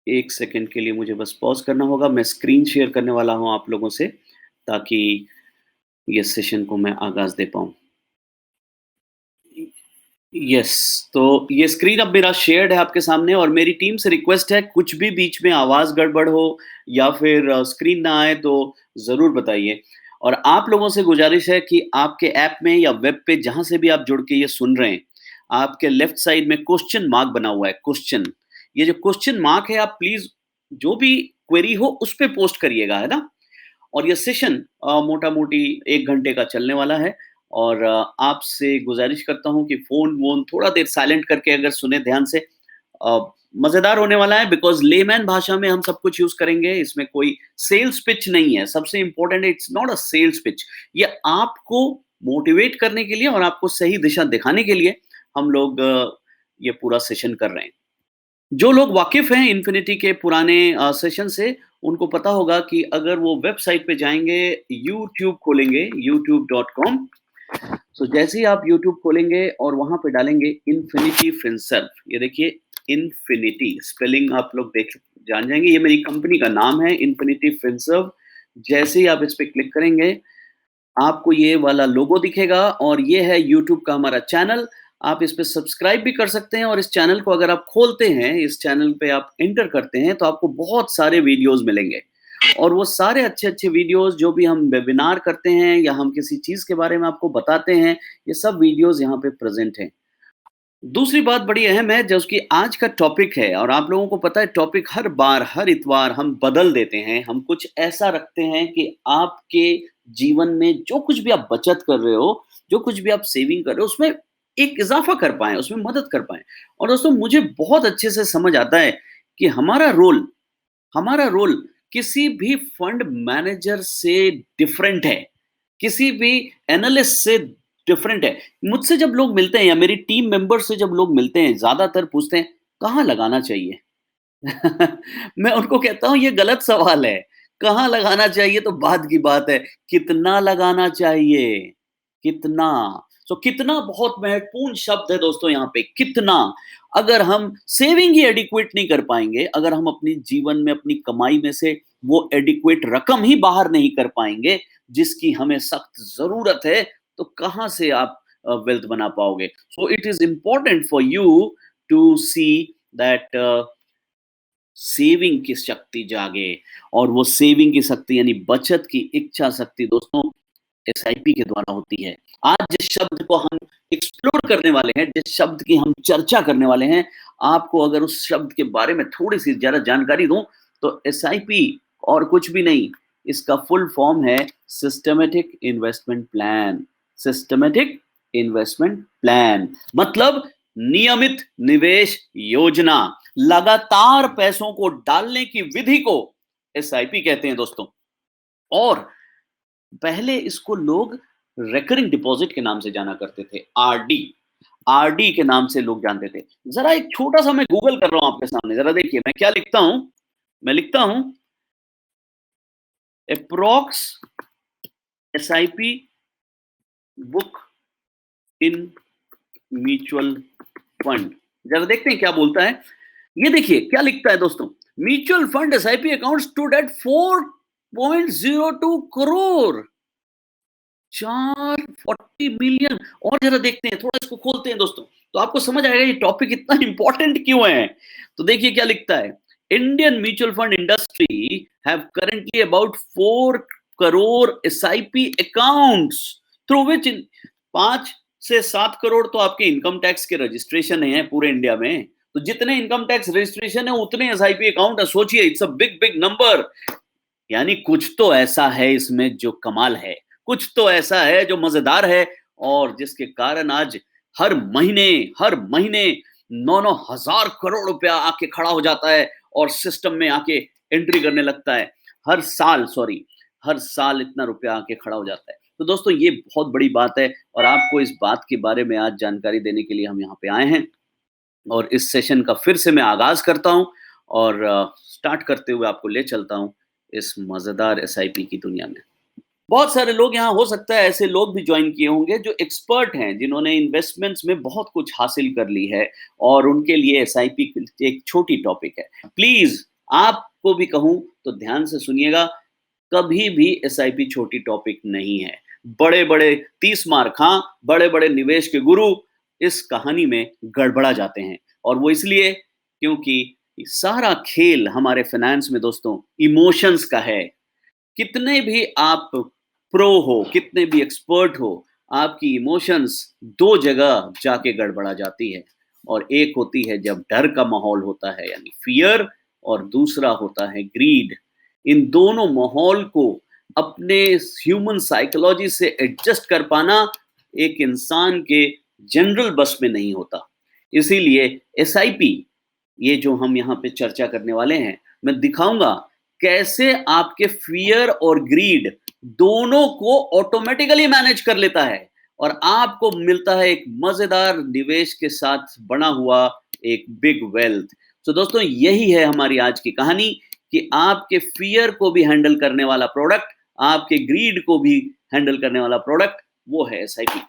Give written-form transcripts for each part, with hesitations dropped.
1 second के लिए मुझे बस पॉज़ करना होगा। मैं स्क्रीन शेयर करने वाला हूँ आप लोगों से, ताकि ये सेशन को मैं आगाज़ दे पाऊँ। यस, तो ये स्क्रीन अब मेरा शेयर्ड है आपके सामने और मेरी टीम से रिक्वेस्ट है, कुछ भी बीच में आवाज़ गड़बड़ हो या फिर स्क्रीन ना आए तो ज़रूर बताइए। और आप लोगों से गुज़ारिश है कि आपके ऐप में या वेब पे जहाँ से भी आप जुड़ के ये सुन रहे हैं, आपके लेफ्ट साइड में क्वेश्चन मार्क बना हुआ है, क्वेश्चन। ये जो क्वेश्चन मार्क है, आप प्लीज़ जो भी क्वेरी हो उस पे पोस्ट करिएगा, है ना? और ये सेशन मोटा-मोटी 1 घंटे का चलने वाला है और आपसे गुज़ारिश करता हूँ कि फ़ोन-वोन थोड़ा देर साइलेंट करके अगर सुने ध्यान से। अ, मज़ेदार होने वाला है बिकॉज़ लेमैन भाषा में हम सब कुछ यूज़ करेंगे, इसमें कोई सेल्स पिच नहीं है। सबसे इम्पोर्टेंट है, it's not a sales pitch. ये आपको मोटिवेट करने के लिए और आपको सही दिशा दिखाने के लिए हम लोग ये पूरा सेशन कर रहे हैं। जो लोग वाकिफ़ हैं इन्फिनिटी के पुराने सेशन से, उनको पता होगा कि अगर वो वेबसाइट पे जाएँगे, यूट्यूब खोलेंगे, youtube.com। सो जैसे ही आप यूट्यूब खोलेंगे और वहाँ पे डालेंगे इन्फिनिटी फिनसर्व, ये देखिए इन्फिनिटी स्पेलिंग आप लोग देख जान जाएँगे, ये मेरी कंपनी का नाम है इन्फिनिटी फिनसर्व। जैसे ही आप इस पे क्लिक करेंगे, आपको ये वाला लोगो दिखेगा और ये है यूट्यूब का हमारा चैनल। आप इस पे सब्सक्राइब भी कर सकते हैं और इस चैनल को अगर आप खोलते हैं, इस चैनल पे आप एंटर करते हैं, तो आपको बहुत सारे वीडियोज़ मिलेंगे। और वो सारे अच्छे-अच्छे वीडियोज़ जो भी हम वेबिनार करते हैं या हम किसी चीज़ के बारे में आपको बताते हैं, ये सब वीडियोज़ यहाँ पे प्रेज़ेंट हैं। दूसरी बात बड़ी अहम है, जो उसकी आज का टॉपिक है और आप लोगों को पता है टॉपिक हर बार, हर इतवार हम बदल देते हैं। हम कुछ ऐसा रखते हैं कि आपके जीवन में जो कुछ भी आप बचत कर रहे हो, जो कुछ भी आप सेविंग कर रहे हो, उसमें एक इज़ाफ़ा कर पाएँ, उसमें मदद कर पाएँ। और दोस्तों मुझे बहुत अच्छे से समझ आता है कि हमारा रोल किसी भी फंड मैनेजर से डिफरेंट है, किसी भी एनालिस्ट से डिफरेंट है। मुझसे जब लोग मिलते हैं या मेरी टीम मेंबर से जब लोग मिलते हैं, ज़्यादातर पूछते हैं, "कहाँ लगाना चाहिए?" मैं उनको कहता हूँ, "ये गलत सवाल है। कहाँ लगाना चाहिए तो बाद की बात है, कितना लगाना चाहिए? कितना?" कितना बहुत महत्वपूर्ण शब्द है दोस्तों यहाँ पे, कितना। अगर हम सेविंग ही एडिक्वेट नहीं कर पाएँगे, अगर हम अपनी जीवन में अपनी कमाई में से वो एडिक्वेट रकम ही बाहर नहीं कर पाएँगे, जिसकी हमें सख्त ज़रूरत है, तो कहाँ से आप वेल्थ बना पाओगे? So it is important for you to see that saving की शक्ति जागे और वो सेविंग की शक्ति यानी बचत की इच्छा शक्ति दोस्तों एसआईपी के द्वारा होती है। आज जिस शब्द को हम एक्सप्लोर करने वाले हैं, जिस शब्द की हम चर्चा करने वाले हैं, आपको अगर उस शब्द के बारे में थोड़ी-सी ज़रा जानकारी दूँ, तो एसआईपी और कुछ भी नहीं, इसका फुल फॉर्म है systematic investment plan. Systematic investment plan मतलब नियमित निवेश योजना। लगातार पैसों को डालने की विधि को एसआईपी कहते हैं दोस्तों। और पहले इसको लोग रिकरिंग डिपॉजिट के नाम से जाना करते थे, आरडी। आरडी के नाम से लोग जानते थे। जरा एक छोटा सा मैं गूगल कर रहा हूं आपके सामने, जरा देखिए मैं क्या लिखता हूं। मैं लिखता हूं approx SIP book in mutual fund. जरा देखते हैं क्या बोलता है। ये देखिए क्या लिखता है दोस्तों, mutual fund SIP account stood at 4.02 crore, 440 million. और जरा देखते हैं, थोड़ा इसको खोलते हैं दोस्तों, तो आपको समझ आएगा ये टॉपिक इतना इंपॉर्टेंट क्यों है। तो देखिए क्या लिखता है, Indian mutual fund industry have currently about 4 crore SIP accounts through which 5 से 7 करोड़ तो आपके इनकम टैक्स के रजिस्ट्रेशन है पूरे इंडिया में। तो जितने इनकम टैक्स रजिस्ट्रेशन है उतने एसआईपी अकाउंट है। सोचिए, it's a big big number. यानी कुछ तो ऐसा है इसमें जो कमाल है, कुछ तो ऐसा है जो मजेदार है और जिसके कारण आज हर महीने 9-9 हजार करोड़ रुपया आके खड़ा हो जाता है और सिस्टम में आके एंट्री करने लगता है। हर साल इतना रुपया आके खड़ा हो जाता है। तो दोस्तों ये बहुत बड़ी बात है और आपको इस बात के बारे में आज जानकारी देने के लिए हम यहाँ पे आए हैं। और इस सेशन का फिर से मैं आगाज़ करता हूँ और स्टार्ट करते हुए आपको ले चलता हूँ इस मज़ेदार एसआईपी की दुनिया में। बहुत सारे लोग यहाँ हो सकता है ऐसे लोग भी जॉइन किए होंगे जो एक्सपर्ट हैं, जिन्होंने इन्वेस्टमेंट्स में बहुत कुछ हासिल कर ली है और उनके लिए एसआईपी एक छोटी टॉपिक है। प्लीज़ आपको भी कहूँ तो ध्यान से सुनिएगा, कभी भी एसआईपी छोटी टॉपिक नहीं है। बड़े-बड़े 30 मार्क हाँ, बड़े-बड़े निवेश के गुरु इस कहानी में गड़बड़ा जाते हैं और वो इसलिए क्योंकि सारा खेल हमारे फाइनेंस में दोस्तों इमोशंस का है। कितने भी आप प्रो हो, कितने भी एक्सपर्ट हो, आपकी इमोशंस 2 जगह जाके गड़बड़ा जाती है और एक होती है जब डर का माहौल होता है यानी फ़ियर और दूसरा होता है ग्रीड। इन दोनों माहौल को अपने ह्यूमन साइकोलॉजी से एडजस्ट कर पाना एक इंसान के जनरल बस में नहीं होता। इसीलिए एसआईपी ये जो हम यहाँ पे चर्चा करने वाले हैं, मैं दिखाऊँगा कैसे आपके फ़ियर और ग्रीड दोनों को ऑटोमैटिकली मैनेज कर लेता है और आपको मिलता है एक मज़ेदार निवेश के साथ बना हुआ एक बिग वेल्थ। तो दोस्तों यही है हमारी आज की कहानी कि आपके फ़ियर को भी हैंडल करने वाला प्रोडक्ट, आपके ग्रीड को भी हैंडल करने वाला प्रोडक्ट, वो है एसआईपी।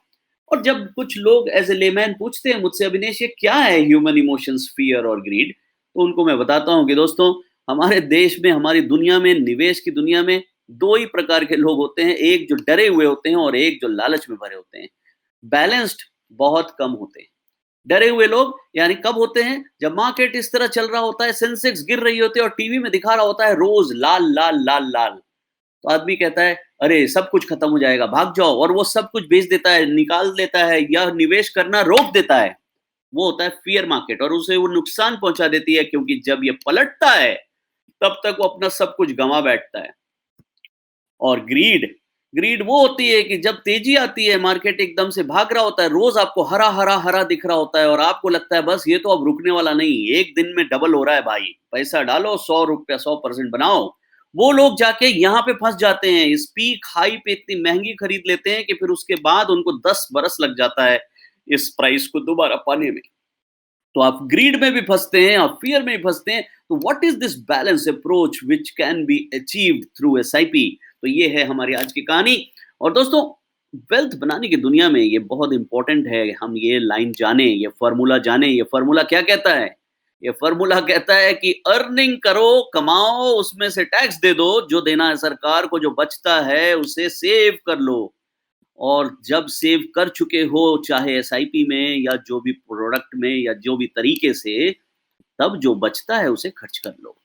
और जब कुछ लोग एज़ अ लेमैन पूछते हैं मुझसे, अविनेश ये क्या है ह्यूमन इमोशंस, फ़ियर और ग्रीड? तो उनको मैं बताता हूँ कि दोस्तों हमारे देश में, हमारी दुनिया में, निवेश की दुनिया में 2 ही प्रकार के लोग होते हैं, एक जो डरे हुए होते हैं और एक जो लालच में भरे होते हैं। बैलेंस्ड बहुत कम होते हैं। डरे हुए लोग यानी कब होते हैं? जब मार्केट इस तरह चल रहा होता है, सेंसेक्स गिर रही होती है और टीवी में दिखा रहा होता है रोज़ लाल, लाल, लाल, लाल। तो आदमी कहता है, "अरे! सब कुछ खत्म हो जाएगा, भाग जाओ" और वो सब कुछ बेच देता है, निकाल देता है या निवेश करना रोक देता है। वो होता है फ़ियर मार्केट और उसे वो नुकसान पहुँचा देती है क्योंकि जब ये पलटता है, तब तक वो अपना सब कुछ गँवा बैठता है। और ग्रीड, ग्रीड वो होती है कि जब तेज़ी आती है, मार्केट एकदम से भाग रहा होता है, रोज़ आपको हरा, हरा, हरा दिख रहा होता है और आपको लगता है बस ये तो अब रुकने वाला नहीं, एक दिन में डबल हो रहा है भाई, पैसा डालो ₹100 100% बनाओ। वो लोग जाके यहाँ पे फँस जाते हैं, इस पीक हाई पे इतनी महँगी खरीद लेते हैं कि फिर उसके बाद उनको 10 बरस लग जाता है, इस प्राइस को दोबारा पाने में। तो आप ग्रीड में भी फँसते हैं, आप फ़ियर में भी फँसते हैं। तो what is this balance approach which can be achieved through SIP? तो ये है हमारी आज की कहानी और दोस्तों वेल्थ बनाने की दुनिया में ये बहुत इम्पोर्टेंट है हम ये लाइन जानें, ये फ़ॉर्मूला जानें। ये फ़ॉर्मूला क्या कहता है? ये फ़ॉर्मूला कहता है कि अर्निंग करो, कमाओ, उसमें से टैक्स दे दो, जो देना है सरकार को, जो बचता है उसे सेव कर लो। और जब सेव कर चुके हो, चाहे एसआईपी में या जो भी प्रोडक्ट में या जो भी तरीके से, तब जो बचता है उसे खर्च कर लो।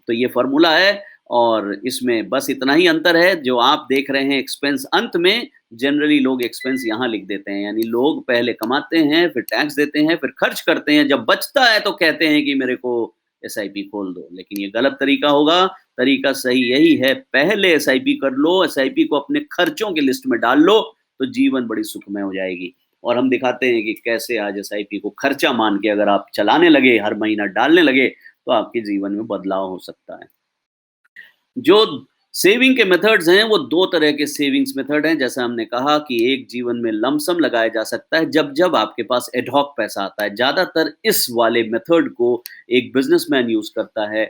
तो ये फ़ॉर्मूला है और इसमें बस इतना ही अंतर है जो आप देख रहे हैं एक्सपेंस अंत में, जनरली लोग एक्सपेंस यहाँ लिख देते हैं। यानी लोग पहले कमाते हैं, फिर टैक्स देते हैं, फिर खर्च करते हैं, जब बचता है तो कहते हैं कि मेरे को एसआईपी खोल दो। लेकिन ये गलत तरीका होगा, तरीका सही यही है, पहले एसआईपी कर लो, एसआईपी को अपने खर्चों की लिस्ट में डाल लो, तो जीवन बड़ी सुखमय हो जाएगी। और हम दिखाते हैं कि कैसे आज एसआईपी को खर्चा मान के अगर आप चलाने लगे, हर महीना डालने लगे, तो आपके जीवन में बदलाव हो सकता है। जो सेविंग के मेथड्स हैं, वो 2 तरह के सेविंग्स मेथड हैं। जैसा हमने कहा कि एक जीवन में लमसम लगाया जा सकता है जब-जब आपके पास एड हॉक पैसा आता है। ज़्यादातर इस वाले मेथड को एक बिज़नेसमैन यूज़ करता है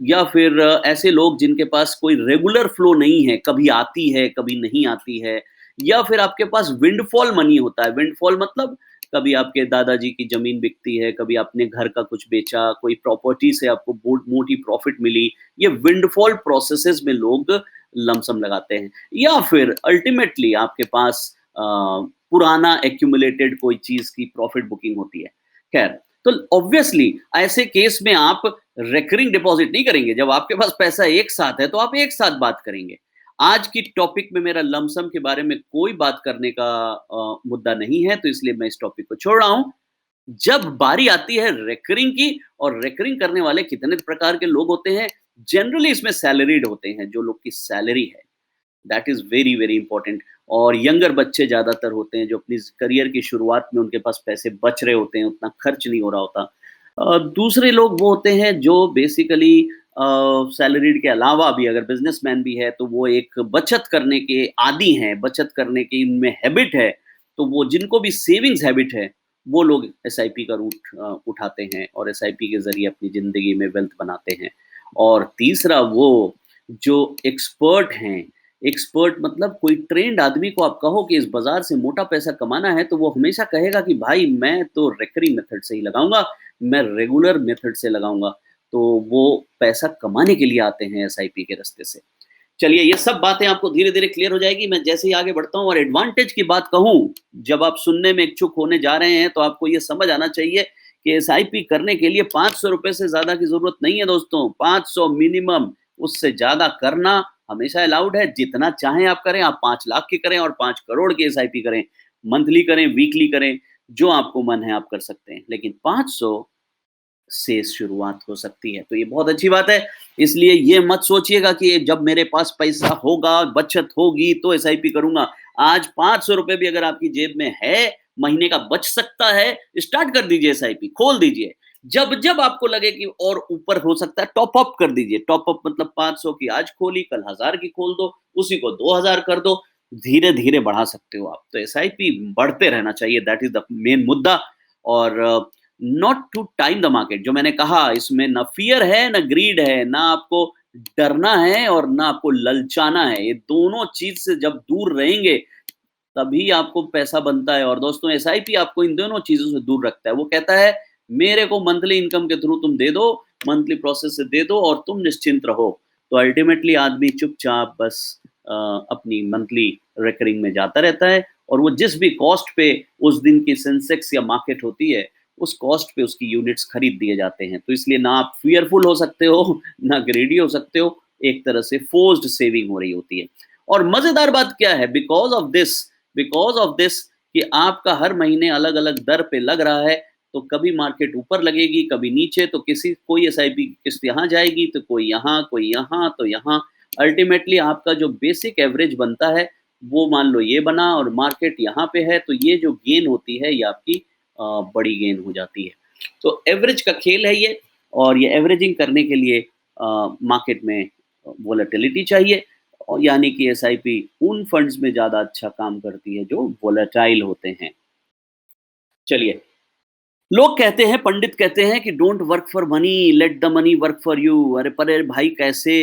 या फिर ऐसे लोग जिनके पास कोई रेगुलर फ्लो नहीं है, कभी आती है, कभी नहीं आती है या फिर आपके पास विंडफॉल मनी होता है। विंडफॉल मतलब कभी आपके दादाजी की ज़मीन बिकती है, कभी आपने घर का कुछ बेचा, कोई प्रॉपर्टी से आपको मोटी प्रॉफ़िट मिली। ये विंडफॉल प्रोसेसेस में लोग लमसम लगाते हैं या फिर अल्टीमेटली आपके पास पुराना एक्यूमुलेटेड कोई चीज़ की प्रॉफ़िट बुकिंग होती है। ख़ैर, तो ऑब्वियसली ऐसे केस में आप रिकरिंग डिपॉज़िट नहीं करेंगे। जब आपके पास पैसा एक साथ है, तो आप एक साथ बात करेंगे। आज की टॉपिक में मेरा लमसम के बारे में कोई बात करने का मुद्दा नहीं है, तो इसलिए मैं इस टॉपिक को छोड़ रहा हूँ। जब बारी आती है रिकरिंग की और रिकरिंग करने वाले कितने प्रकार के लोग होते हैं, जनरली इसमें सैलरीड होते हैं, जो लोग की सैलरी है, that is very, very important और यंगर बच्चे ज़्यादातर होते हैं, जो अपनी करियर की शुरुआत में उनके पास पैसे बच रहे होते हैं, उतना खर्च नहीं हो रहा होता। दूसरे लोग वो होते हैं जो बेसिकली सैलरीड के अलावा भी अगर बिज़नेसमैन भी है, तो वो एक बचत करने के आदी हैं, बचत करने की उनमें हैबिट है, तो वो जिनको भी सेविंग्स हैबिट है, वो लोग एसआईपी का रूट उठाते हैं और एसआईपी के ज़रिए अपनी ज़िंदगी में वेल्थ बनाते हैं। और तीसरा वो जो एक्सपर्ट हैं, एक्सपर्ट मतलब कोई ट्रेन्ड आदमी को आप कहो कि इस बाज़ार से मोटा पैसा कमाना है, तो वो हमेशा कहेगा कि भाई मैं तो रिकरिंग मेथड से ही लगाऊँगा, मैं रेगुलर मेथड से लगाऊँगा। तो वो पैसा कमाने के लिए आते हैं एसआईपी के रास्ते से। चलिए, ये सब बातें आपको धीरे-धीरे क्लियर हो जाएगी, मैं जैसे ही आगे बढ़ता हूँ और एडवांटेज की बात कहूँ, जब आप सुनने में इच्छुक होने जा रहे हैं, तो आपको ये समझ आना चाहिए कि एसआईपी करने के लिए ₹500 से ज़्यादा की ज़रूरत नहीं है दोस्तों, 500 मिनिमम, उससे ज़्यादा करना हमेशा अलाउड है, जितना चाहें आप करें, आप 5 लाख की करें और 5 करोड़ की एसआईपी करें, मंथली करें, वीकली करें, जो आपको मन है आप कर सकते हैं। लेकिन 500 से शुरुआत हो सकती है। तो ये बहुत अच्छी बात है, इसलिए ये मत सोचिएगा कि जब मेरे पास पैसा होगा, बचत होगी तो एसआईपी करूँगा। आज ₹500 भी अगर आपकी जेब में है, महीने का बच सकता है, स्टार्ट कर दीजिए एसआईपी, खोल दीजिए। जब-जब आपको लगे कि और ऊपर हो सकता है, टॉप अप कर दीजिए। टॉप अप मतलब 500 की आज खोली, कल 1000 की खोल दो, उसी को 2000 कर दो, धीरे-धीरे बढ़ा सकते हो आप। तो एसआईपी बढ़ते रहना चाहिए, दैट इज़ द मेन मुद्दा। और not to time the market, जो मैंने कहा, इसमें ना फ़ियर है, ना ग्रीड है, ना आपको डरना है और ना आपको ललचाना है। ये दोनों चीज़ से जब दूर रहेंगे, तभी आपको पैसा बनता है। और दोस्तों, एसआईपी आपको इन दोनों चीज़ों से दूर रखता है। वो कहता है, मेरे को मंथली इनकम के थ्रू तुम दे दो, मंथली प्रोसेस से दे दो और तुम निश्चिंत रहो। तो अल्टीमेटली आदमी चुपचाप बस अपनी मंथली रिकरिंग में जाता रहता है और वो जिस भी कॉस्ट पे उस दिन की सेंसेक्स या मार्केट होती है, उस कॉस्ट पे उसकी यूनिट्स खरीद दिए जाते हैं। तो इसलिए ना आप फ़ियरफुल हो सकते हो, ना ग्रीडी हो सकते हो, एक तरह से फ़ोर्स्ड सेविंग हो रही होती है। और मज़ेदार बात क्या है, बिकॉज़ ऑफ दिस कि आपका हर महीने अलग-अलग दर पे लग रहा है, तो कभी मार्केट ऊपर लगेगी, कभी नीचे, तो किसी कोई एसआईपी की किस्त यहाँ जाएगी, तो कोई यहाँ, तो यहाँ। अल्टीमेटली आपका जो बेसिक एवरेज बनता है, वो मान लो ये बना और मार्केट यहाँ पे है, तो ये जो गेन होती है, ये आपकी बड़ी गेन हो जाती है। तो एवरेज का खेल है ये, और ये एवरेजिंग करने के लिए मार्केट में वोलेटिलिटी चाहिए, और यानी कि एसआईपी उन फंड्स में ज़्यादा अच्छा काम करती है जो वोलेटाइल होते हैं। चलिए, लोग कहते हैं, पंडित कहते हैं कि don't work for money, let the money work for you. अरे पर अरे भाई, कैसे?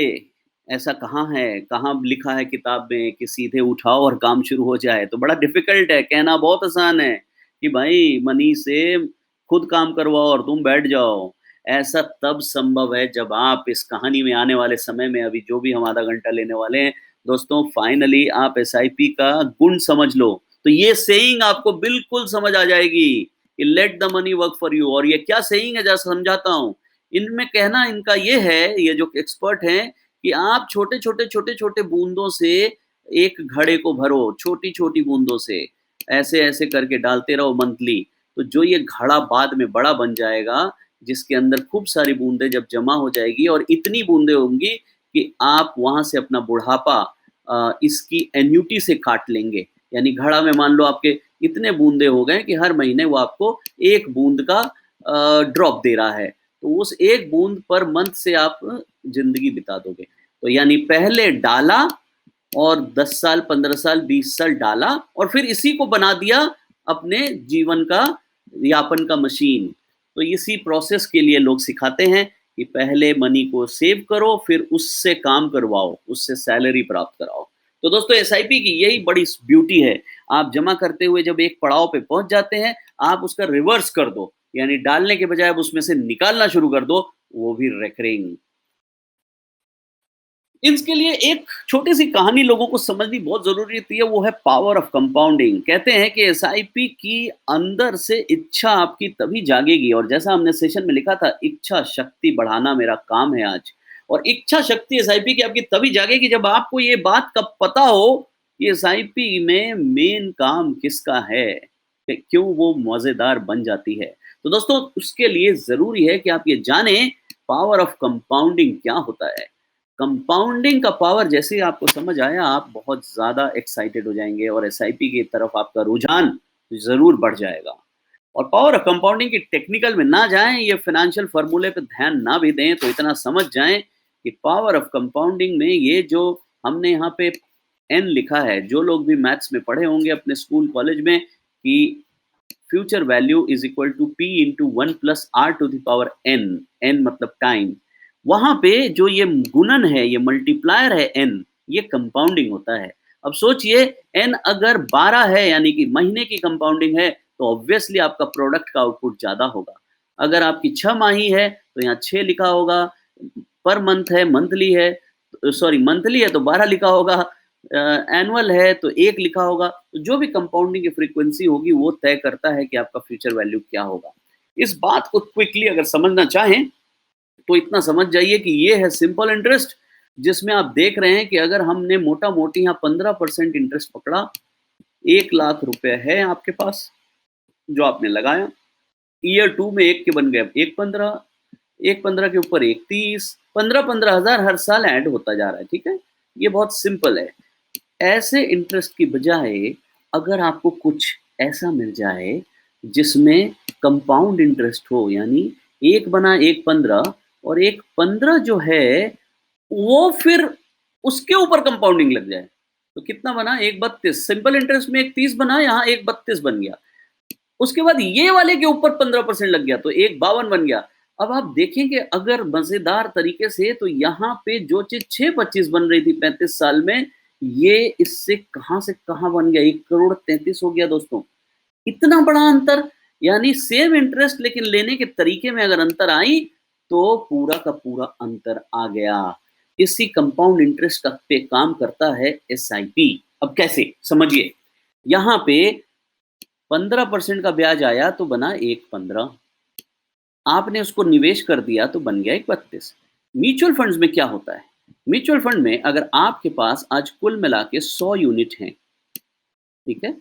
ऐसा कहाँ है? कहाँ लिखा है किताब में कि सीधे उठाओ और काम शुरू हो जाए? तो बड़ा डिफिकल्ट है, कहना बहुत आसान है कि भाई मनी से खुद काम करवाओ और तुम बैठ जाओ। ऐसा तब संभव है जब आप इस कहानी में आने वाले समय में, अभी जो भी हम आधा घंटा लेने वाले हैं, दोस्तों, फाइनली आप एसआईपी का गुण समझ लो। तो ये सेइंग आपको बिल्कुल समझ आ जाएगी कि let the money work for you. और ये क्या सेइंग है, जरा समझाता हूँ। इनमें कहना इनका ये है, ये जो एक्सपर्ट हैं, कि आप छोटे-छोटे, छोटे-छोटे बूंदों से एक घड़े को भरो, छोटी-छोटी बूंदों से, ऐसे-ऐसे करके डालते रहो मंथली। तो जो ये घड़ा बाद में बड़ा बन जाएगा, जिसके अंदर खूब सारी बूंदें जब जमा हो जाएगी और इतनी बूंदें होंगी कि आप वहाँ से अपना बुढ़ापा इसकी एन्युटी से काट लेंगे। यानी घड़ा में मान लो आपके इतने बूंदे हो गए कि हर महीने वो आपको 1 बूंद का ड्रॉप दे रहा है। तो उस 1 बूंद पर मंथ से आप ज़िंदगी बिता दोगे। तो यानी पहले डाला और 10 साल, 15 साल, 20 साल डाला और फिर इसी को बना दिया अपने जीवन का यापन का मशीन। तो इसी प्रोसेस के लिए लोग सिखाते हैं कि पहले मनी को सेव करो, फिर उससे काम करवाओ, उससे सैलरी प्राप्त कराओ। तो दोस्तों, एसआईपी की यही बड़ी ब्यूटी है। आप जमा करते हुए जब एक पड़ाव पे पहुँच जाते हैं, आप उसका रिवर्स कर दो, यानी डालने के बजाय अब उसमें से निकालना शुरू कर दो, वो भी रिकरिंग। इसके लिए एक छोटी-सी कहानी लोगों को समझनी बहुत ज़रूरी होती है, वो है पावर ऑफ कंपाउंडिंग। कहते हैं कि एसआईपी की अंदर से इच्छा आपकी तभी जागेगी, और जैसा हमने सेशन में लिखा था, इच्छा शक्ति बढ़ाना मेरा काम है आज। और इच्छा शक्ति एसआईपी की आपकी तभी जागेगी जब आपको ये बात का पता हो कि एसआईपी में मेन काम किसका है, कि क्यों वो मज़ेदार बन जाती है। तो दोस्तों, उसके लिए ज़रूरी है कि आप ये जानें पावर ऑफ कंपाउंडिंग क्या होता है। कंपाउंडिंग का पावर जैसे ही आपको समझ आया, आप बहुत ज़्यादा एक्साइटेड हो जाएँगे और एसआईपी की तरफ आपका रुझान ज़रूर बढ़ जाएगा। और पावर ऑफ कंपाउंडिंग की टेक्निकल में ना जाएँ, ये फ़ाइनेंशियल फ़ॉर्मूले पे ध्यान ना भी दें, तो इतना समझ जाएँ कि पावर ऑफ कंपाउंडिंग में ये जो हमने यहाँ पे एन लिखा है, जो लोग भी मैथ्स में पढ़े होंगे अपने स्कूल, कॉलेज में, कि future value is equal to P into 1 plus R to the power N. N मतलब टाइम। वहां पे जो ये गुणन है, ये मल्टीप्लायर है एन, ये कंपाउंडिंग होता है। अब सोचिए, एन अगर 12 है, यानी कि महीने की कंपाउंडिंग है, तो ऑब्वियसली आपका प्रोडक्ट का आउटपुट ज्यादा होगा। अगर आपकी 6 माही है, तो यहाँ 6 लिखा होगा, पर मंथ है, मंथली है, सॉरी मंथली है तो 12 लिखा होगा, एनुअल है तो 1 लिखा होगा। तो जो भी कंपाउंडिंग की फ्रीक्वेंसी होगी वो तय करता है कि आपका फ्यूचर वैल्यू क्या होगा। इस बात को क्विकली अगर समझना चाहें तो इतना समझ जाइए कि ये है सिंपल इंटरेस्ट, जिसमें आप देख रहे हैं कि अगर हमने मोटा-मोटी यहाँ 15% इंटरेस्ट पकड़ा, 1 लाख रुपए है आपके पास, जो आपने लगाया। ईयर 2 में 1 के बन गए 1,15, 1,15 के ऊपर 1,30, 15-15 हज़ार हर साल ऐड होता जा रहा है, ठीक है? ये बहुत सिंपल है। ऐसे इंटरेस्ट की बजाय अगर आपको कुछ ऐसा मिल जाए जिसमें कंपाउंड इंटरेस्ट हो, यानी 1 बना 1,15 और 1,15 जो है वो फिर उसके ऊपर कंपाउंडिंग लग जाए, तो कितना बना 1,32, सिंपल इंटरेस्ट में 1,30 बना, यहाँ 1,32 बन गया। उसके बाद ये वाले के ऊपर 15% लग गया तो 1,52 बन गया। अब आप देखेंगे अगर मज़ेदार तरीके से तो यहाँ पे जो चीज़ 6,25 बन रही थी 35 साल में, ये इससे कहाँ से कहाँ बन गया, 1,33 हो गया दोस्तों। इतना बड़ा अंतर, यानी सेम इंटरेस्ट लेकिन लेने के तरीके में अगर अंतर आई, तो पूरा का पूरा अंतर आ गया। इसी कंपाउंड इंटरेस्ट का पे काम करता है एसआईपी। अब कैसे? समझिए। यहाँ पे 15% का ब्याज आया तो बना 1,15, आपने उसको निवेश कर दिया तो बन गया 1,32। म्यूचुअल फंड्स में क्या होता है? म्यूचुअल फंड में अगर आपके पास आज कुल मिला के 100 यूनिट हैं, ठीक है?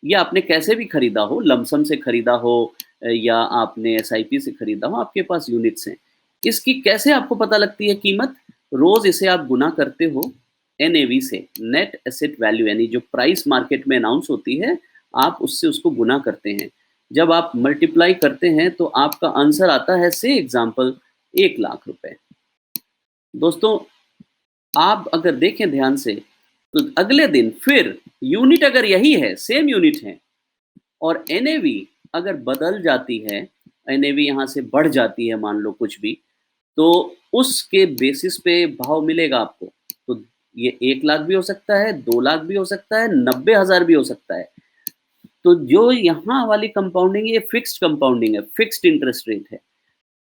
ये आपने कैसे भी खरीदा हो, लमसम से खरीदा हो या आपने एसआईपी से खरीदा हो, आपके पास यूनिट्स हैं। इसकी कैसे आपको पता लगती है कीमत? रोज़ इसे आप गुना करते हो एनएवी से, नेट एसेट वैल्यू, यानी जो प्राइस मार्केट में अनाउंस होती है, आप उससे उसको गुना करते हैं। जब आप मल्टीप्लाई करते हैं तो आपका आंसर आता है, से एग्ज़ाम्पल 1 लाख रुपए। दोस्तों, आप अगर देखें ध्यान से तो अगले दिन फिर यूनिट अगर यही है, सेम यूनिट है और एनएवी अगर बदल जाती है, एनएवी यहाँ से बढ़ जाती है मान लो कुछ भी, तो उसके बेसिस पे भाव मिलेगा आपको। तो ये 1 लाख भी हो सकता है, 2 लाख भी हो सकता है, 90,000 भी हो सकता है। तो जो यहाँ वाली कंपाउंडिंग, ये फिक्स्ड कंपाउंडिंग है, फिक्स्ड इंटरेस्ट रेट है।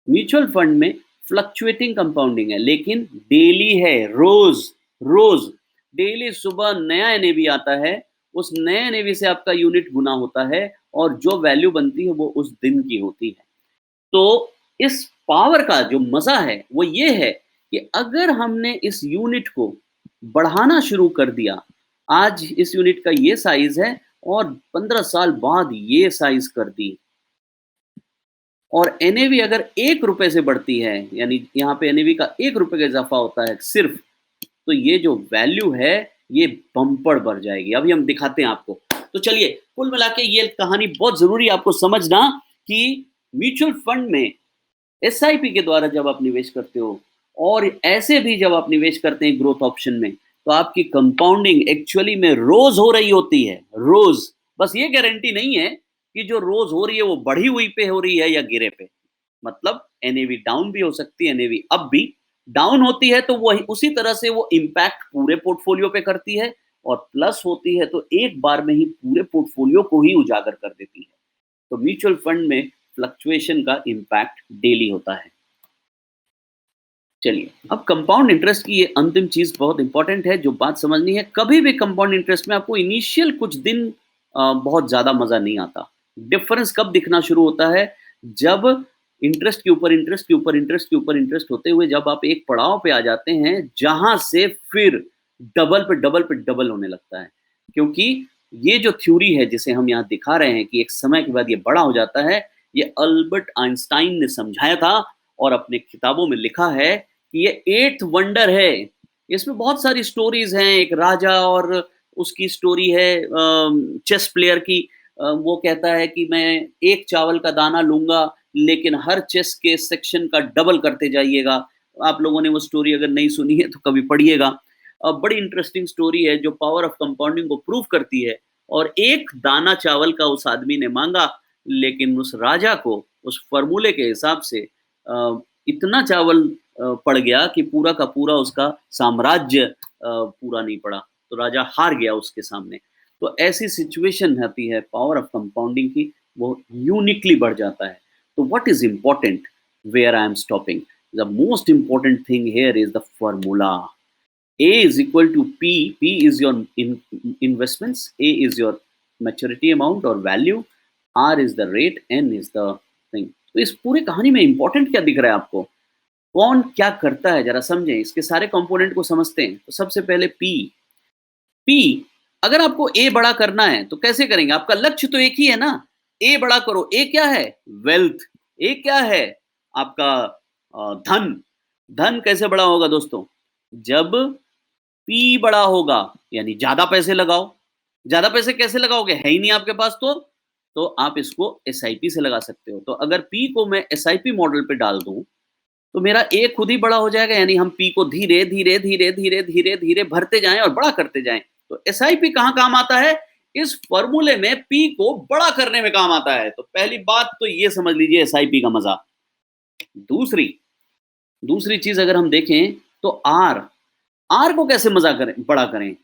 म्यूचुअल फंड में फ्लक्चुएटिंग कंपाउंडिंग है, लेकिन डेली है, रोज रोज डेली सुबह नया एनएवी आता है, उस नए एनएवी से आपका यूनिट गुना होता है और जो वैल्यू बनती है वो उस दिन की होती है। तो इस पावर का जो मजा है वो ये है कि अगर हमने इस यूनिट को बढ़ाना शुरू कर दिया, आज इस यूनिट का ये साइज है और 15 साल बाद ये साइज कर दी, और एनएवी अगर 1 रुपए से बढ़ती है, यानी यहाँ पे एनएवी का 1 रुपए का इज़ाफ़ा होता है सिर्फ़, तो ये जो वैल्यू है, ये बम्पर बढ़ जाएगी। अभी हम दिखाते हैं आपको। तो चलिए, कुल मिला के ये कहानी बहुत ज़रूरी है आपको समझना कि म्यूचुअल फंड में एसआईपी के द्वारा जब आप निवेश करते हो और ऐसे भी जब आप निवेश करते हैं ग्रोथ ऑप्शन में, तो आपकी कंपाउंडिंग एक्चुअली में रोज़ हो रही होती है, रोज़। बस ये गारंटी नहीं है कि जो रोज़ हो रही है वो बढ़ी हुई पे हो रही है या गिरे पे। मतलब एनएवी डाउन भी हो सकती है, एनएवी अप भी। डाउन होती है तो वही उसी तरह से वो इम्पैक्ट पूरे पोर्टफोलियो पे करती है, और प्लस होती है तो एक बार में ही पूरे पोर्टफोलियो को ही उजागर कर देती है। तो म्यूचुअल फंड में फ्लक्चुएशन का इम्पैक्ट डेली होता है। चलिए, अब कंपाउंड इंटरेस्ट की ये अंतिम चीज़ बहुत इंपॉर्टेंट है, जो बात समझनी है। कभी भी कंपाउंड इंटरेस्ट में आपको इनिशियल कुछ दिन बहुत ज़्यादा मज़ा नहीं आता। डिफरेंस कब दिखना शुरू होता है? जब इंटरेस्ट के ऊपर इंटरेस्ट के ऊपर इंटरेस्ट के ऊपर इंटरेस्ट होते हुए जब आप एक पड़ाव पे आ जाते हैं, जहाँ से फिर डबल पे डबल पे डबल होने लगता है। क्योंकि ये जो थ्योरी है जिसे हम यहाँ दिखा रहे हैं कि एक समय के बाद ये बड़ा हो जाता है, ये अल्बर्ट आइंस्टाइन ने समझाया था और अपने किताबों में लिखा है कि ये 8th वंडर है। इसमें बहुत सारी स्टोरीज़ हैं, एक राजा और उसकी स्टोरी है चेस प्लेयर की। वो कहता है कि मैं एक चावल का दाना लूँगा, लेकिन हर चेस के सेक्शन का डबल करते जाइएगा। आप लोगों ने वो स्टोरी अगर नहीं सुनी है तो कभी पढ़िएगा। बड़ी इंटरेस्टिंग स्टोरी है जो पावर ऑफ कंपाउंडिंग को प्रूव करती है, और एक दाना चावल का उस आदमी ने माँगा, लेकिन उस राजा को उस फ़ॉर्मूले के हिसाब से इतना चावल पड़ गया कि पूरा का पूरा उसका साम्राज्य पूरा नहीं पड़ा, तो राजा हार गया उसके सामने। तो ऐसी सिचुएशन आती है पावर ऑफ कंपाउंडिंग की, वो यूनिकली बढ़ जाता है। तो what is important? where I am stopping. The most important thing here is the formula. A is equal to P. P is your investments. A is your maturity amount or value. R is the rate. N is the thing. तो इस पूरी कहानी में important क्या दिख रहा है आपको? कौन क्या करता है जरा समझें, इसके सारे कंपोनेंट को समझते हैं। तो सबसे पहले पी। पी, अगर आपको ए बड़ा करना है तो कैसे करेंगे? आपका लक्ष्य तो एक ही है ना, ए बड़ा करो। ए क्या है? वेल्थ। ए क्या है? आपका धन। धन कैसे बड़ा होगा दोस्तों? जब पी बड़ा होगा, यानी ज्यादा पैसे लगाओ। ज्यादा पैसे कैसे लगाओगे? है ही नहीं आपके पास तो आप इसको एसआईपी से लगा सकते हो। तो अगर पी को मैं एसआईपी मॉडल पे डाल दूं तो मेरा ए खुद ही बड़ा हो जाएगा, यानी हम पी को धीरे धीरे धीरे धीरे धीरे धीरे भरते जाएं और बड़ा करते जाएं। तो एसआईपी कहाँ काम आता है? इस फॉर्मूले में पी को बड़ा करने में काम आता है। तो पहली बात तो ये समझ लीजिए एसआईपी का मजा। दूसरी दूसरी चीज अगर हम देखें तो आर। आर को कैसे मजा करें, बड़ा करें?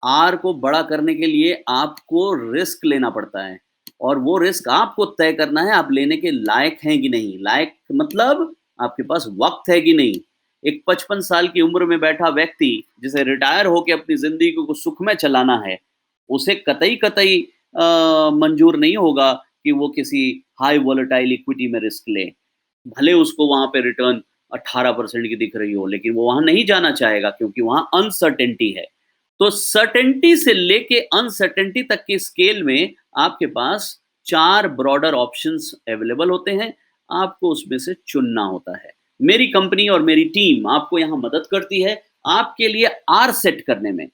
आर को बड़ा करने के लिए आपको रिस्क लेना पड़ता है, और वो रिस्क आपको तय करना है आप लेने के लायक हैं कि नहीं। लायक मतलब आपके पास वक्त है कि नहीं। एक 55 साल की उम्र में बैठा व्यक्ति जिसे रिटायर होकर अपनी जिंदगी को सुख में चलाना है, उसे कतई कतई मंजूर नहीं होगा कि वो किसी हाई वोलेटाइल इक्विटी में रिस्क ले। भले उसको वहां पे रिटर्न 18% की दिख रही हो, लेकिन वो वहां नहीं जाना चाहेगा क्योंकि वहां अनसर्टेनिटी है। तो सर्टेनिटी से लेके अनसर्टेनिटी तक की स्केल में आपके पास 4 ब्रॉडर ऑप्शंस अवेलेबल होते हैं, आपको उसमें से चुनना होता है। मेरी कंपनी और मेरी टीम आपको यहां मदद करती है आपके लिए आर सेट करने में।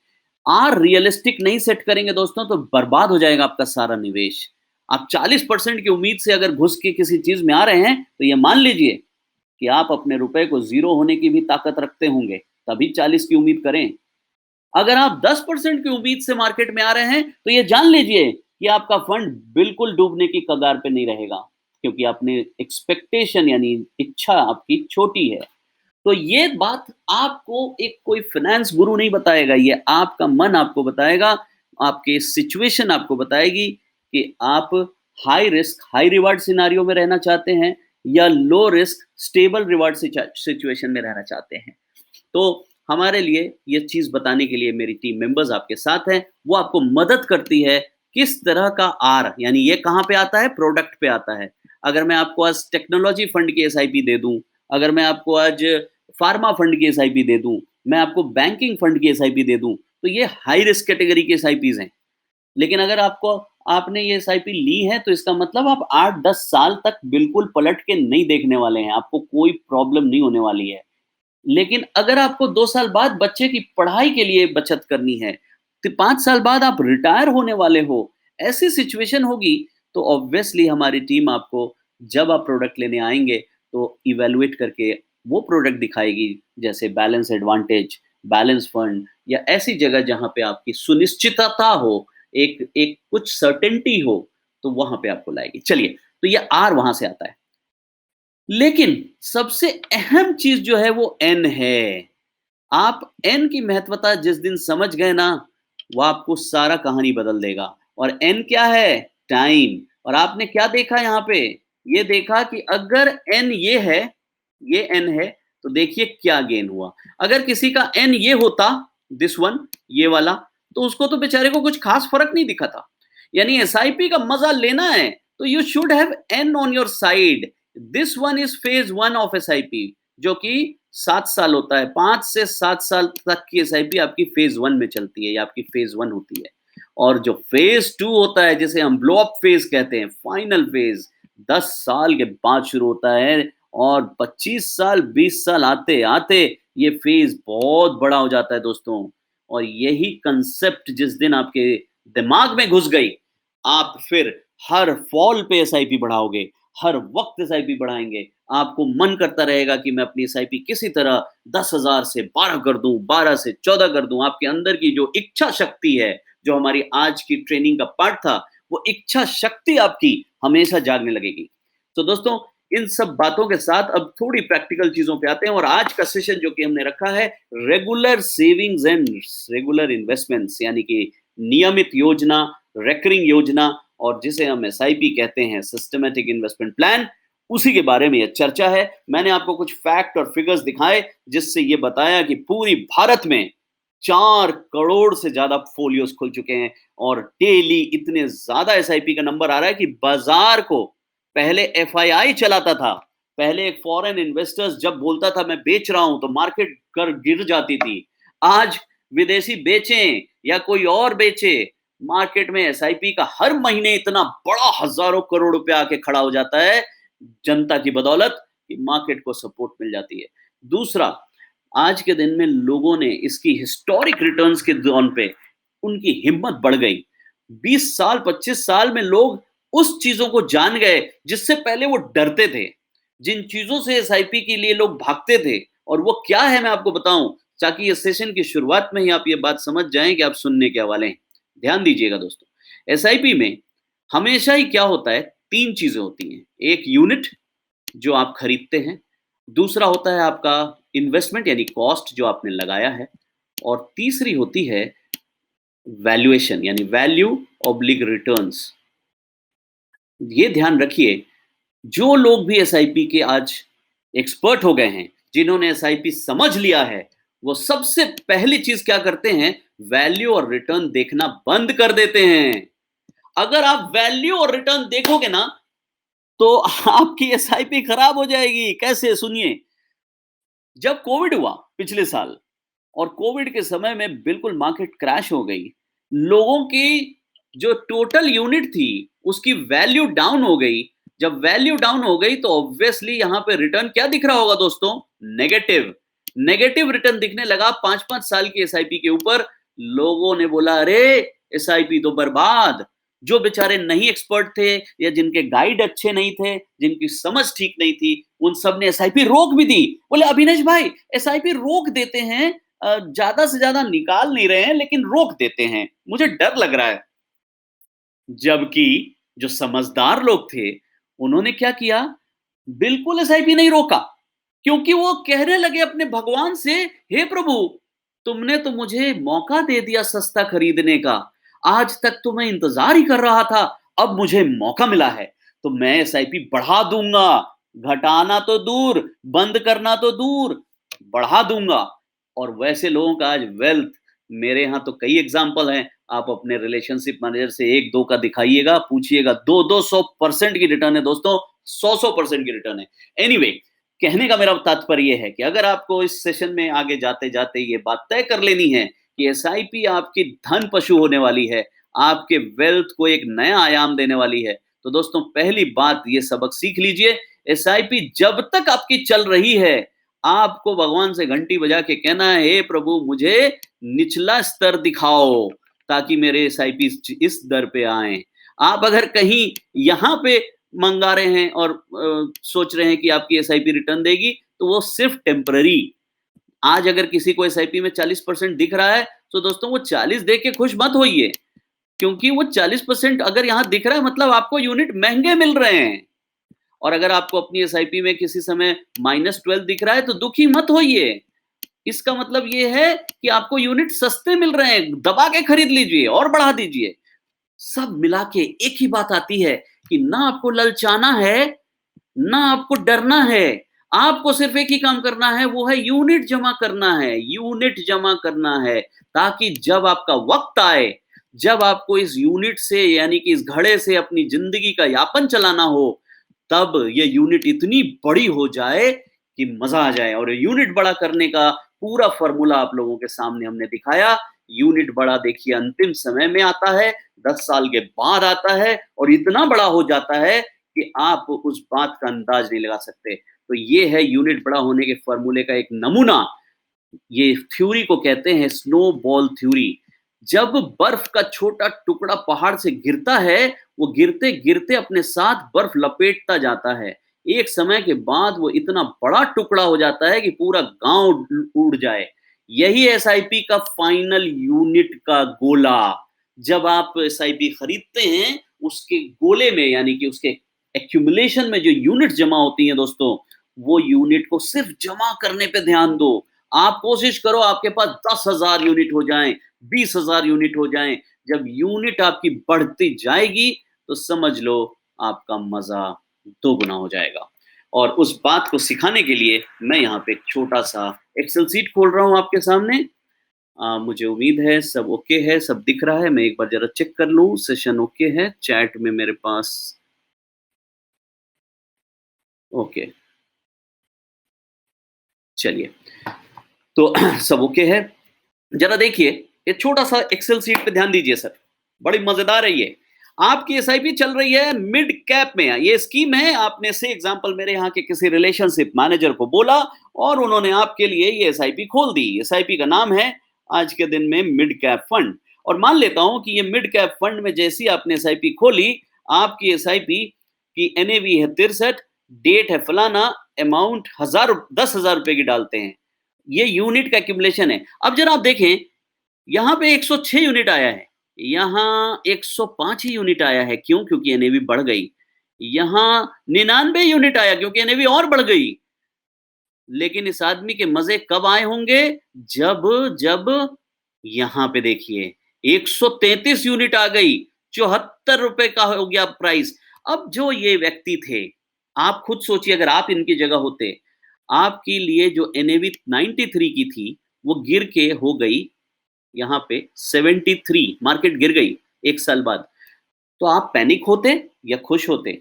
आर रियलिस्टिक नहीं सेट करेंगे दोस्तों तो बर्बाद हो जाएगा आपका सारा निवेश। आप 40% की उम्मीद से अगर घुस के किसी चीज में आ रहे हैं तो ये मान लीजिए कि आप अपने रुपए को जीरो होने की भी ताकत रखते होंगे, तभी 40 की उम्मीद करें। अगर आप 10% की उम्मीद से मार्केट में आ रहे हैं तो ये जान लीजिए कि आपका फंड बिल्कुल डूबने की कगार पे नहीं रहेगा, क्योंकि आपने एक्सपेक्टेशन यानी इच्छा आपकी छोटी है। तो ये बात आपको एक कोई फाइनेंस गुरु नहीं बताएगा, ये आपका मन आपको बताएगा, आपके सिचुएशन आपको बताएगी कि आप high risk high reward scenario में रहना चाहते हैं या low risk stable reward situation में रहना चाहते हैं। तो हमारे लिए ये चीज बताने के लिए मेरी टीम मेंबर्स आपके साथ हैं, वो आपको मदद करती है किस तरह का आर, यानी ये कहाँ पे आता है? प्रोडक्ट पे आता है। अगर मैं आपको आज टेक्नोलॉजी फंड की एसआईपी दे दूं, अगर मैं आपको आज फार्मा फंड की एसआईपी दे दूं, मैं आपको बैंकिंग फंड की एसआईपी दे दूं, तो ये हाई रिस्क कैटेगरी की एसआईपीज हैं। लेकिन अगर आपको आपने ये एसआईपी ली है तो इसका मतलब आप 8-10 साल तक बिल्कुल पलट के नहीं देखने वाले हैं, आपको कोई प्रॉब्लम नहीं होने वाली है। लेकिन अगर आपको 2 साल बाद बच्चे की पढ़ाई के लिए बचत करनी है, तो 5 साल बाद आप रिटायर होने वाले हो, ऐसी सिचुएशन होगी, तो ऑब्वियसली हमारी टीम आपको जब आप प्रोडक्ट लेने आएँगे, तो इवैल्यूएट करके वो प्रोडक्ट दिखाएगी, जैसे बैलेंस एडवांटेज, बैलेंस फंड या ऐसी जगह जहाँ पे आपकी सुनिश्चितता हो, एक एक कुछ सर्टेनिटी हो, तो वहाँ पे आपको लाएगी। चलिए, तो ये आर वहाँ से आता है। लेकिन सबसे अहम चीज जो है वो एन है। आप एन की महत्वता जिस दिन समझ गए ना, वो आपको सारा कहानी बदल देगा। और एन क्या है? टाइम। और आपने क्या देखा यहाँ पे? ये देखा कि अगर एन ये है, ये एन है, तो देखिए क्या गेन हुआ। अगर किसी का एन ये होता, दिस वन, ये वाला, तो उसको तो बेचारे को कुछ खास फर्क नहीं दिखा था। यानी एसआईपी का मजा लेना है तो you should have an on your side. This one is phase one of SIP, जो कि 7 साल होता है। 5 से 7 साल तक की एसआईपी आपकी फेज वन में चलती है या आपकी फेज वन होती है। और जो फेज टू होता है, जिसे हम ब्लो अप फेज कहते हैं, फाइनल फेज, 10 साल के बाद शुरू होता है और 25 साल 20 साल आते आते ये फेज बहुत बड़ा हो जाता है दोस्तों। और यही कंसेप्ट जिस दिन आपके दिमाग में घुस गई, आप फिर हर फॉल पे एसआईपी बढ़ाओगे, हर वक्त एसआईपी बढ़ाएंगे। आपको मन करता रहेगा कि मैं अपनी एसआईपी किसी तरह 10,000 से 12 कर दूं, 12 से 14 कर दूं। आपके अंदर की जो इच्छा शक्ति है, जो हमारी आज की ट्रेनिंग का पार्ट था, वो इच्छा शक्ति आपकी हमेशा जागने लगेगी। तो दोस्तों, इन सब बातों के साथ अब थोड़ी प्रैक्टिकल चीजों पे आते हैं। और आज का सेशन जो कि हमने रखा है, regular savings and regular investments, यानी कि नियमित योजना, रेकरिंग योजना, और जिसे हम एसआईपी कहते हैं, सिस्टमैटिक इन्वेस्टमेंट प्लान। उसी के बारे में यह चर्चा है। मैंने आपको कुछ फैक्ट और फिगर्स दिखाए जिससे ये बताया कि पूरी भारत में 4 करोड़ से ज़्यादा फ़ोलियोज़ खुल चुके हैं और डेली इतने ज़्यादा एसआईपी का नंबर आ रहा है कि बाज़ार को पहले एफआईआई चलाता था। पहले एक फॉरेन इन्वेस्टर्स जब बोलता था मैं बेच रहा हूँ तो मार्केट कर गिर जाती थी। आज विदेशी बेचें या कोई और बेचे, मार्केट में एसआईपी का हर महीने इतना बड़ा हज़ारों करोड़ रुपया आके खड़ा हो जाता है, जनता की बदौलत कि मार्केट को सपोर्ट मिल जाती है। दूसरा, आज के दिन में लोगों ने इसकी हिस्टोरिक रिटर्न्स के दौर पे उनकी हिम्मत बढ़ गई। 20 साल, 25 साल में लोग उस चीज़ों को जान गए जिससे पहले वो डरते थे। जिन चीज़ों से एसआईपी के लिए लोग भागते थे और वो क्या है मैं आपको बताऊँ, ताकि इस सेशन की शुरुआत में ही आप ये बात समझ जाएँ कि आप सुनने के वाले हैं। ध्यान दीजिएगा दोस्तों, एसआईपी में हमेशा ही क्या होता है, 3 चीज़ें होती हैं। एक यूनिट जो आप खरीदते हैं, दूसरा होता है आपका इन्वेस्टमेंट यानी कॉस्ट जो आपने लगाया है और तीसरी होती है वैल्यूएशन यानी वैल्यू ऑब्लिक रिटर्न्स। ये ध्यान रखिए, जो लोग भी एसआईपी के आज एक्सपर्ट हो गए हैं, जिन्होंने एसआईपी समझ लिया है, वो सबसे पहली चीज़ क्या करते हैं, वैल्यू और रिटर्न देखना बंद कर देते हैं। अगर आप वैल्यू और रिटर्न देखोगे ना, तो आपकी एसआईपी खराब हो जाएगी। कैसे? सुनिए, जब कोविड हुआ पिछले साल और कोविड के समय में बिल्कुल मार्केट क्रैश हो गई, लोगों की जो टोटल यूनिट थी उसकी वैल्यू डाउन हो गई। जब वैल्यू डाउन हो गई तो ऑब्वियसली यहां पे रिटर्न क्या दिख रहा होगा दोस्तों, नेगेटिव। नेगेटिव रिटर्न दिखने लगा 5-5 साल की एसआईपी के ऊपर। लोगों ने बोला अरे एसआईपी तो बर्बाद। जो बेचारे नहीं एक्सपर्ट थे या जिनके गाइड अच्छे नहीं थे, जिनकी समझ ठीक नहीं थी, उन सब ने एसआईपी रोक भी दी। बोले अभिनेश भाई एसआईपी रोक देते हैं, ज्यादा से ज्यादा निकाल नहीं रहे हैं लेकिन रोक देते हैं, मुझे डर लग रहा है। जबकि जो समझदार लोग थे उन्होंने क्या किया, बिल्कुल एसआईपी नहीं रोका, क्योंकि वो कहने लगे अपने भगवान से, हे प्रभु तुमने तो मुझे मौका दे दिया सस्ता खरीदने का, आज तक तो मैं इंतजार ही कर रहा था, अब मुझे मौका मिला है तो मैं एसआईपी बढ़ा दूंगा। घटाना तो दूर, बंद करना तो दूर, बढ़ा दूंगा। और वैसे लोगों का आज वेल्थ, मेरे यहाँ तो कई एग्जाम्पल हैं। आप अपने रिलेशनशिप मैनेजर से 1-2 का दिखाइएगा, पूछिएगा, 200% की रिटर्न है दोस्तों, 100% की रिटर्न है। एनीवे, कहने का मेरा तात्पर्य ये है कि अगर आपको इस सेशन में आगे जाते जाते ये बात तय कर लेनी है कि एसआईपी आपकी धन पशु होने वाली है, आपके वेल्थ को एक नया आयाम देने वाली है, तो दोस्तों पहली बात ये सबक सीख लीजिए, एसआईपी जब तक आपकी चल रही है, आपको भगवान से घंटी बजा के कहना है, हे प्रभु मुझे निचला स्तर दिखाओ ताकि मेरे एसआईपी इस दर पे आए। आप अगर कहीं यहाँ पे मंगा रहे हैं और सोच रहे हैं कि आपकी एसआईपी रिटर्न देगी, तो वो सिर्फ टेम्पररी। आज अगर किसी को एसआईपी में 40% दिख रहा है, तो दोस्तों वो 40 देख के खुश मत होइए, क्योंकि वो 40% अगर यहाँ दिख रहा है मतलब आपको यूनिट महंगे मिल रहे हैं। और अगर आपको अपनी एसआईपी में किसी समय -12 दिख रहा है तो दुखी मत होइए। इसका मतलब ये है कि आपको यूनिट सस्ते मिल रहे हैं, दबा के खरीद लीजिए और बढ़ा दीजिए। सब मिला के एक ही बात आती है कि ना आपको ललचाना है, ना आपको डरना है। आपको सिर्फ एक ही काम करना है, वो है यूनिट जमा करना है, यूनिट जमा करना है, ताकि जब आपका वक्त आए, जब आपको इस यूनिट से यानी कि इस घड़े से अपनी जिंदगी का यापन चलाना हो, तब ये यूनिट इतनी बड़ी हो जाए कि मजा आ जाए। और यूनिट बड़ा करने का पूरा फॉर्मूला आप लोगों के सामने हमने दिखाया। यूनिट बड़ा देखिए अंतिम समय में आता है, 10 साल के बाद आता है और इतना बड़ा हो जाता है कि आप उस बात का अंदाज नहीं लगा सकते। तो ये है यूनिट बड़ा होने के फॉर्मूले का एक नमूना। ये थ्योरी को कहते हैं स्नोबॉल थ्योरी। जब बर्फ का छोटा टुकड़ा पहाड़ से गिरता है, वो गिरते-गिरते अपने साथ बर्फ लपेटता जाता है। एक समय के बाद वो इतना बड़ा टुकड़ा हो जाता है कि पूरा गाँव उड़ जाए। यही एसआईपी का फाइनल यूनिट का गोला। जब आप एसआईपी खरीदते हैं, उसके गोले में यानी कि उसके एक्यूमुलेशन में जो यूनिट जमा होती हैं दोस्तों, वो यूनिट को सिर्फ जमा करने पे ध्यान दो। आप कोशिश करो आपके पास 10,000 यूनिट हो जाएं, 20,000 यूनिट हो जाएं। जब यूनिट आपकी बढ़ती जाएगी तो समझ लो आपका मजा दोगुना हो जाएगा। और उस बात को सिखाने के लिए मैं यहाँ पे एक छोटा-सा एक्सेल शीट खोल रहा हूँ आपके सामने। मुझे उम्मीद है सब ओके है, सब दिख रहा है। मैं एक बार ज़रा चेक कर लूँ, सेशन ओके है। चैट में मेरे पास ओके, चलिए। तो सब ओके है। ज़रा देखिए, ये छोटा-सा एक्सेल शीट पे ध्यान दीजिए सर, बड़ी मज़ेदार है ये। आपकी एसआईपी चल रही है मिड कैप में, ये स्कीम है, आपने से एग्ज़ाम्पल मेरे यहाँ के किसी रिलेशनशिप मैनेजर को बोला और उन्होंने आपके लिए ये एसआईपी खोल दी। एसआईपी का नाम है आज के दिन में मिड कैप फंड और मान लेता हूँ कि ये मिड कैप फंड में जैसी आपने एसआईपी खोली, आपकी एसआईपी की एनएवी है 63, डेट है फलाना, अमाउंट 10,000 रुपए की डालते हैं। ये यूनिट का एक्यूमुलेशन है। अब ज़रा आप देखें, यहाँ पे 106 यूनिट आया है, यहाँ 105 ही यूनिट आया है, क्यों? क्योंकि एनएवी बढ़ गई। यहाँ 99 यूनिट आया क्योंकि एनएवी और बढ़ गई। लेकिन इस आदमी के मज़े कब आए होंगे? जब जब यहाँ पे देखिए 133 यूनिट आ गई, ₹74 का हो गया प्राइस। अब जो ये व्यक्ति थे, आप खुद सोचिए अगर आप इनकी जगह होते, आपके लिए जो एनएवी 93 की थी, वो गिर के हो गई यहाँ पे 73, मार्केट गिर गई 1 साल बाद। तो आप पैनिक होते या खुश होते?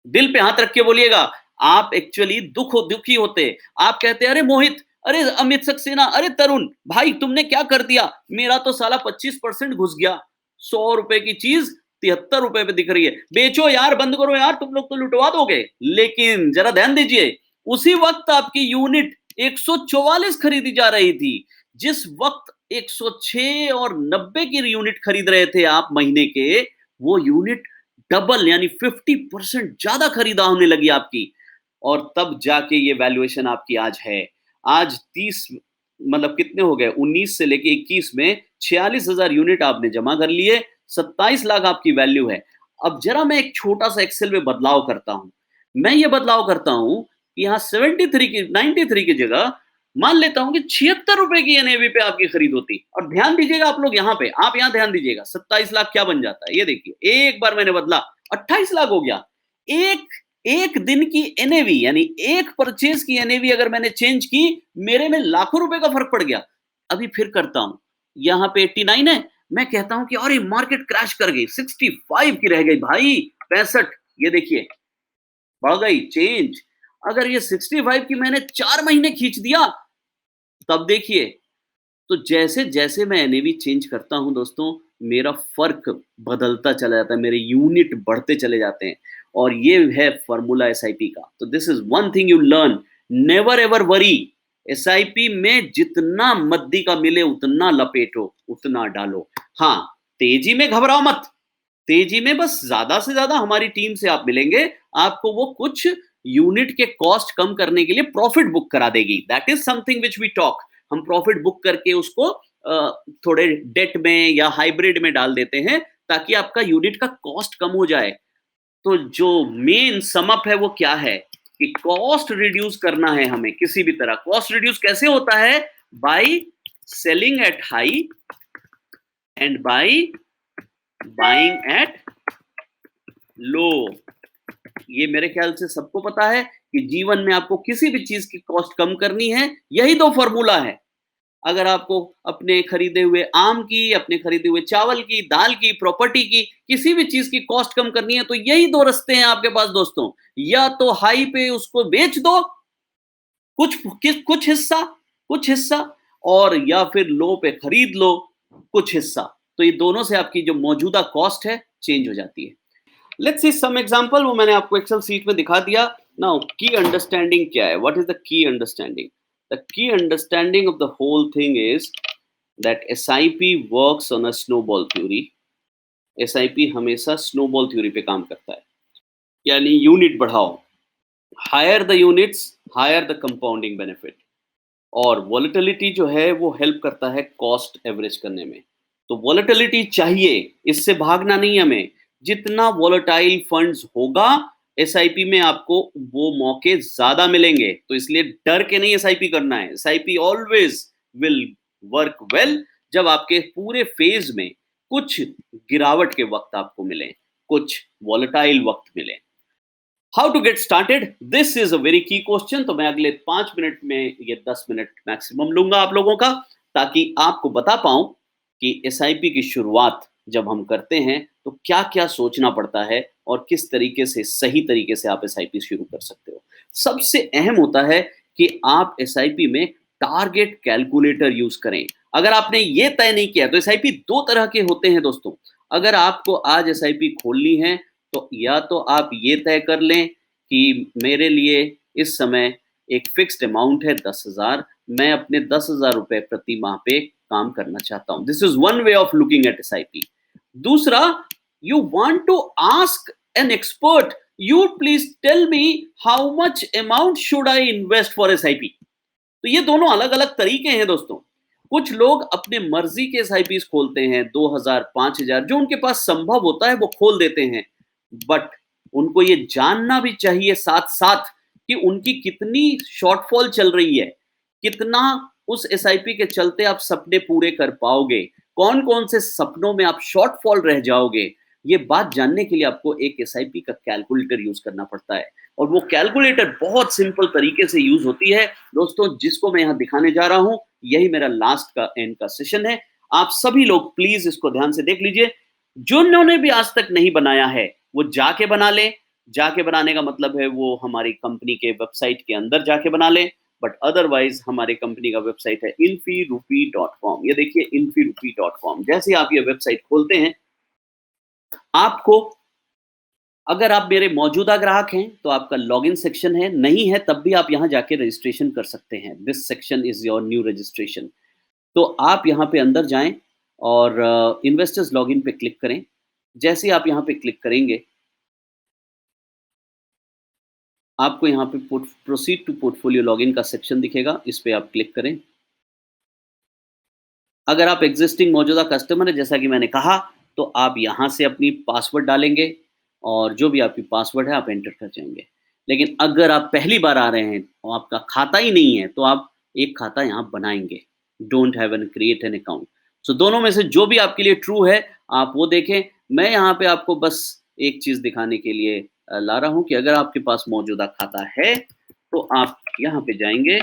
दिल पे हाथ रख के बोलिएगा, आप एक्चुअली दुखी होते। आप कहते अरे मोहित, अरे अमित सक्सेना, अरे तरुण, भाई तुमने क्या कर दिया? मेरा तो साला 25% घुस गया। ₹100 की चीज़ ₹73 पे दिख रही है। बेचो यार, बंद करो यार, तुम लोग तो लुटवा दोगे। लेकिन ज़रा ध्यान दीजिए, उसी वक़्त आपकी यूनिट 144 खरीदी जा रही थी। जिस वक़्त 106 और 90 की यूनिट खरीद रहे थे आप महीने के, वो यूनिट डबल यानी 50% ज्यादा खरीदा होने लगी आपकी और तब जाके ये वैल्यूएशन आपकी आज है। आज 30 मतलब कितने हो गए 19 से लेके 21 में 46,000 यूनिट आपने जमा कर लिए, 27 लाख आपकी वैल्यू है। अब जरा मैं एक छोटा सा एक्सेल में बदलाव करता हूं। मैं ये बदलाव करता हूं कि यहाँ 73 की 93 की जगह मान लेता हूं कि ₹76 की एनएवी पे आपकी खरीद होती। और ध्यान दीजिएगा आप लोग यहाँ पे, आप यहाँ ध्यान दीजिएगा 27 लाख क्या बन जाता है, ये देखिए एक बार मैंने बदला 28 लाख हो गया। एक एक दिन की एनएवी यानी एक परचेज की एनएवी अगर मैंने चेंज की, मेरे में लाखों रुपए का फर्क पड़ गया। अभी फिर करता हूं, यहाँ पे 89 है, मैं कहता हूं कि अरे मार्केट क्रैश कर गई, 65 की रह गई भाई, 65, ये देखिए बढ़ गई चेंज। अगर ये 65 की मैंने 4 महीने खींच दिया, तब देखिए, तो जैसे-जैसे मैं एनएवी चेंज करता हूँ दोस्तों, मेरा फ़र्क बदलता चला जाता है, मेरे यूनिट बढ़ते चले जाते हैं और ये है फ़ॉर्मूला एसआईपी का। तो this is one thing you learn, never ever worry. SIP में जितना मद्दी का मिले उतना लपेटो, उतना डालो। हाँ, तेज़ी में घबराओ मत, तेज़ी में बस ज़्यादा से ज़्यादा हमारी टीम से आप मिलेंगे, आपको वो कुछ यूनिट के कॉस्ट कम करने के लिए प्रॉफिट बुक करा देगी। That is something which we talk. हम प्रॉफिट बुक करके उसको थोड़े डेट में या हाइब्रिड में डाल देते हैं ताकि आपका यूनिट का कॉस्ट कम हो जाए। तो जो मेन सम अप है वो क्या है कि कॉस्ट रिड्यूस करना है हमें किसी भी तरह। कॉस्ट रिड्यूस कैसे होता है? By selling at high and by buying at low. ये मेरे ख्याल से सबको पता है कि जीवन में आपको किसी भी चीज की कॉस्ट कम करनी है, यही दो फॉर्मूला है। अगर आपको अपने खरीदे हुए आम की, अपने खरीदे हुए चावल की, दाल की, प्रॉपर्टी की, किसी भी चीज की कॉस्ट कम करनी है, तो यही दो रास्ते हैं आपके पास दोस्तों। या तो हाई पे उसको बेच दो, कुछ हिस्सा, कुछ हिस्सा, और या फिर लो पे खरीद लो कुछ हिस्सा। तो ये दोनों से आपकी जो मौजूदा कॉस्ट है चेंज हो जाती है। लेट्स सी सम एग्जांपल, वो मैंने आपको एक्सेल शीट में दिखा दिया। नाउ की अंडरस्टैंडिंग क्या है? What is the key understanding? The key understanding of the whole thing is that SIP works on a snowball theory. SIP हमेशा स्नोबॉल थ्योरी पे काम करता है, यानी यूनिट बढ़ाओ, higher the units higher the compounding benefit. और volatility जो है वो हेल्प करता है कॉस्ट एवरेज करने में। तो वॉलेटिलिटी चाहिए, इससे भागना नहीं हमें। जितना वॉलेटाइल फंड्स होगा एसआईपी में आपको वो मौके ज्यादा मिलेंगे। तो इसलिए डर के नहीं एसआईपी करना है। SIP always will work well जब आपके पूरे फेज में कुछ गिरावट के वक्त आपको मिले, कुछ वॉलेटाइल वक्त मिले। How to get started, this is a very key question. तो मैं अगले 5 मिनट में, ये 10 मिनट मैक्सिमम लूंगा आप लोगों का, ताकि आपको बता पाऊं कि एसआईपी की शुरुआत जब हम करते हैं तो क्या क्या सोचना पड़ता है और किस तरीके से, सही तरीके से आप एसआईपी शुरू कर सकते हो। सबसे अहम होता है कि आप एसआईपी में टारगेट कैलकुलेटर यूज करें। अगर आपने ये तय नहीं किया, तो एसआईपी दो तरह के होते हैं दोस्तों। अगर आपको आज एसआईपी खोलनी है, तो या तो आप ये तय कर लें कि मेरे लिए इस समय एक फिक्स्ड अमाउंट है 10,000, मैं अपने 10,000 रुपए प्रति माह पे काम करना चाहता हूं। This is one way of looking at SIP. दूसरा, you want to ask an expert, you please tell me how much amount should I invest for SIP. तो ये दोनों अलग अलग तरीके हैं दोस्तों। कुछ लोग अपने मर्जी के एसआईपीस खोलते हैं, 2,000 5,000 जो उनके पास संभव होता है वो खोल देते हैं। बट उनको ये जानना भी चाहिए साथ साथ कि उनकी कितनी शॉर्टफॉल चल रही है, कितना उस एसआईपी के चलते आप सपने पूरे कर पाओगे, कौन कौन से सपनों में आप शॉर्टफॉल रह जाओगे। ये बात जानने के लिए आपको एक एसआईपी का कैलकुलेटर यूज करना पड़ता है, और वो कैलकुलेटर बहुत सिंपल तरीके से यूज होती है दोस्तों, जिसको मैं यहाँ दिखाने जा रहा हूँ। यही मेरा लास्ट का एंड का सेशन है। आप सभी लोग प्लीज इसको ध्यान से देख लीजिए। जिन्होंने भी आज तक नहीं बनाया है, वो जाके बना ले। जाके बनाने का मतलब है वो हमारी कंपनी के वेबसाइट के अंदर जाके बना ले। बट अदरवाइज हमारे कंपनी का वेबसाइट है infirupi.com। ये देखिए infirupi.com। जैसे आप ये वेबसाइट खोलते हैं, आपको, अगर आप मेरे मौजूदा ग्राहक हैं तो आपका लॉगिन सेक्शन है, नहीं है तब भी आप यहाँ जाके रजिस्ट्रेशन कर सकते हैं। This section is your new registration. तो आप यहाँ पे अंदर जाएं और इन्वेस्टर्स लॉगिन पे क्लिक करें। जैसे ही आप यहाँ पे क्लिक करेंगे, आपको यहाँ पे प्रोसीड टू पोर्टफोलियो लॉगिन का सेक्शन दिखेगा, इस पे आप क्लिक करें। अगर आप एग्जिस्टिंग मौजूदा कस्टमर है, जैसा कि मैंने कहा, तो आप यहाँ से अपनी पासवर्ड डालेंगे और जो भी आपकी पासवर्ड है आप एंटर कर जाएंगे। लेकिन अगर आप पहली बार आ रहे हैं और आपका खाता ही नहीं है, तो आप एक खाता यहाँ बनाएंगे। Don't have an create an account. So दोनों में से जो भी आपके लिए ट्रू है, आप वो देखें। मैं यहाँ पे आपको बस एक चीज़ दिखाने के लिए ला रहा हूँ कि अगर आपके पास मौजूदा खाता है, तो आप यहाँ पे जाएंगे।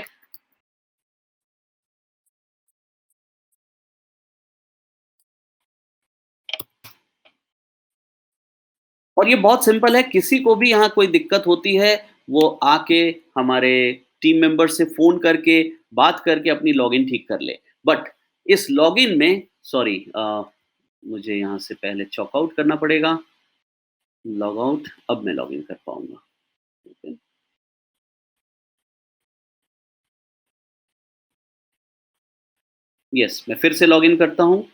और ये बहुत सिंपल है, किसी को भी यहाँ कोई दिक्कत होती है, वो आके हमारे टीम मेंबर से फ़ोन करके, बात करके अपनी लॉगिन ठीक कर ले। बट इस लॉगिन में, सॉरी, मुझे यहाँ से पहले चॉकआउट करना पड़ेगा, लॉग आउट, अब मैं लॉगिन कर पाऊँगा। ओके। यस, मैं फिर से लॉगिन करता हूँ।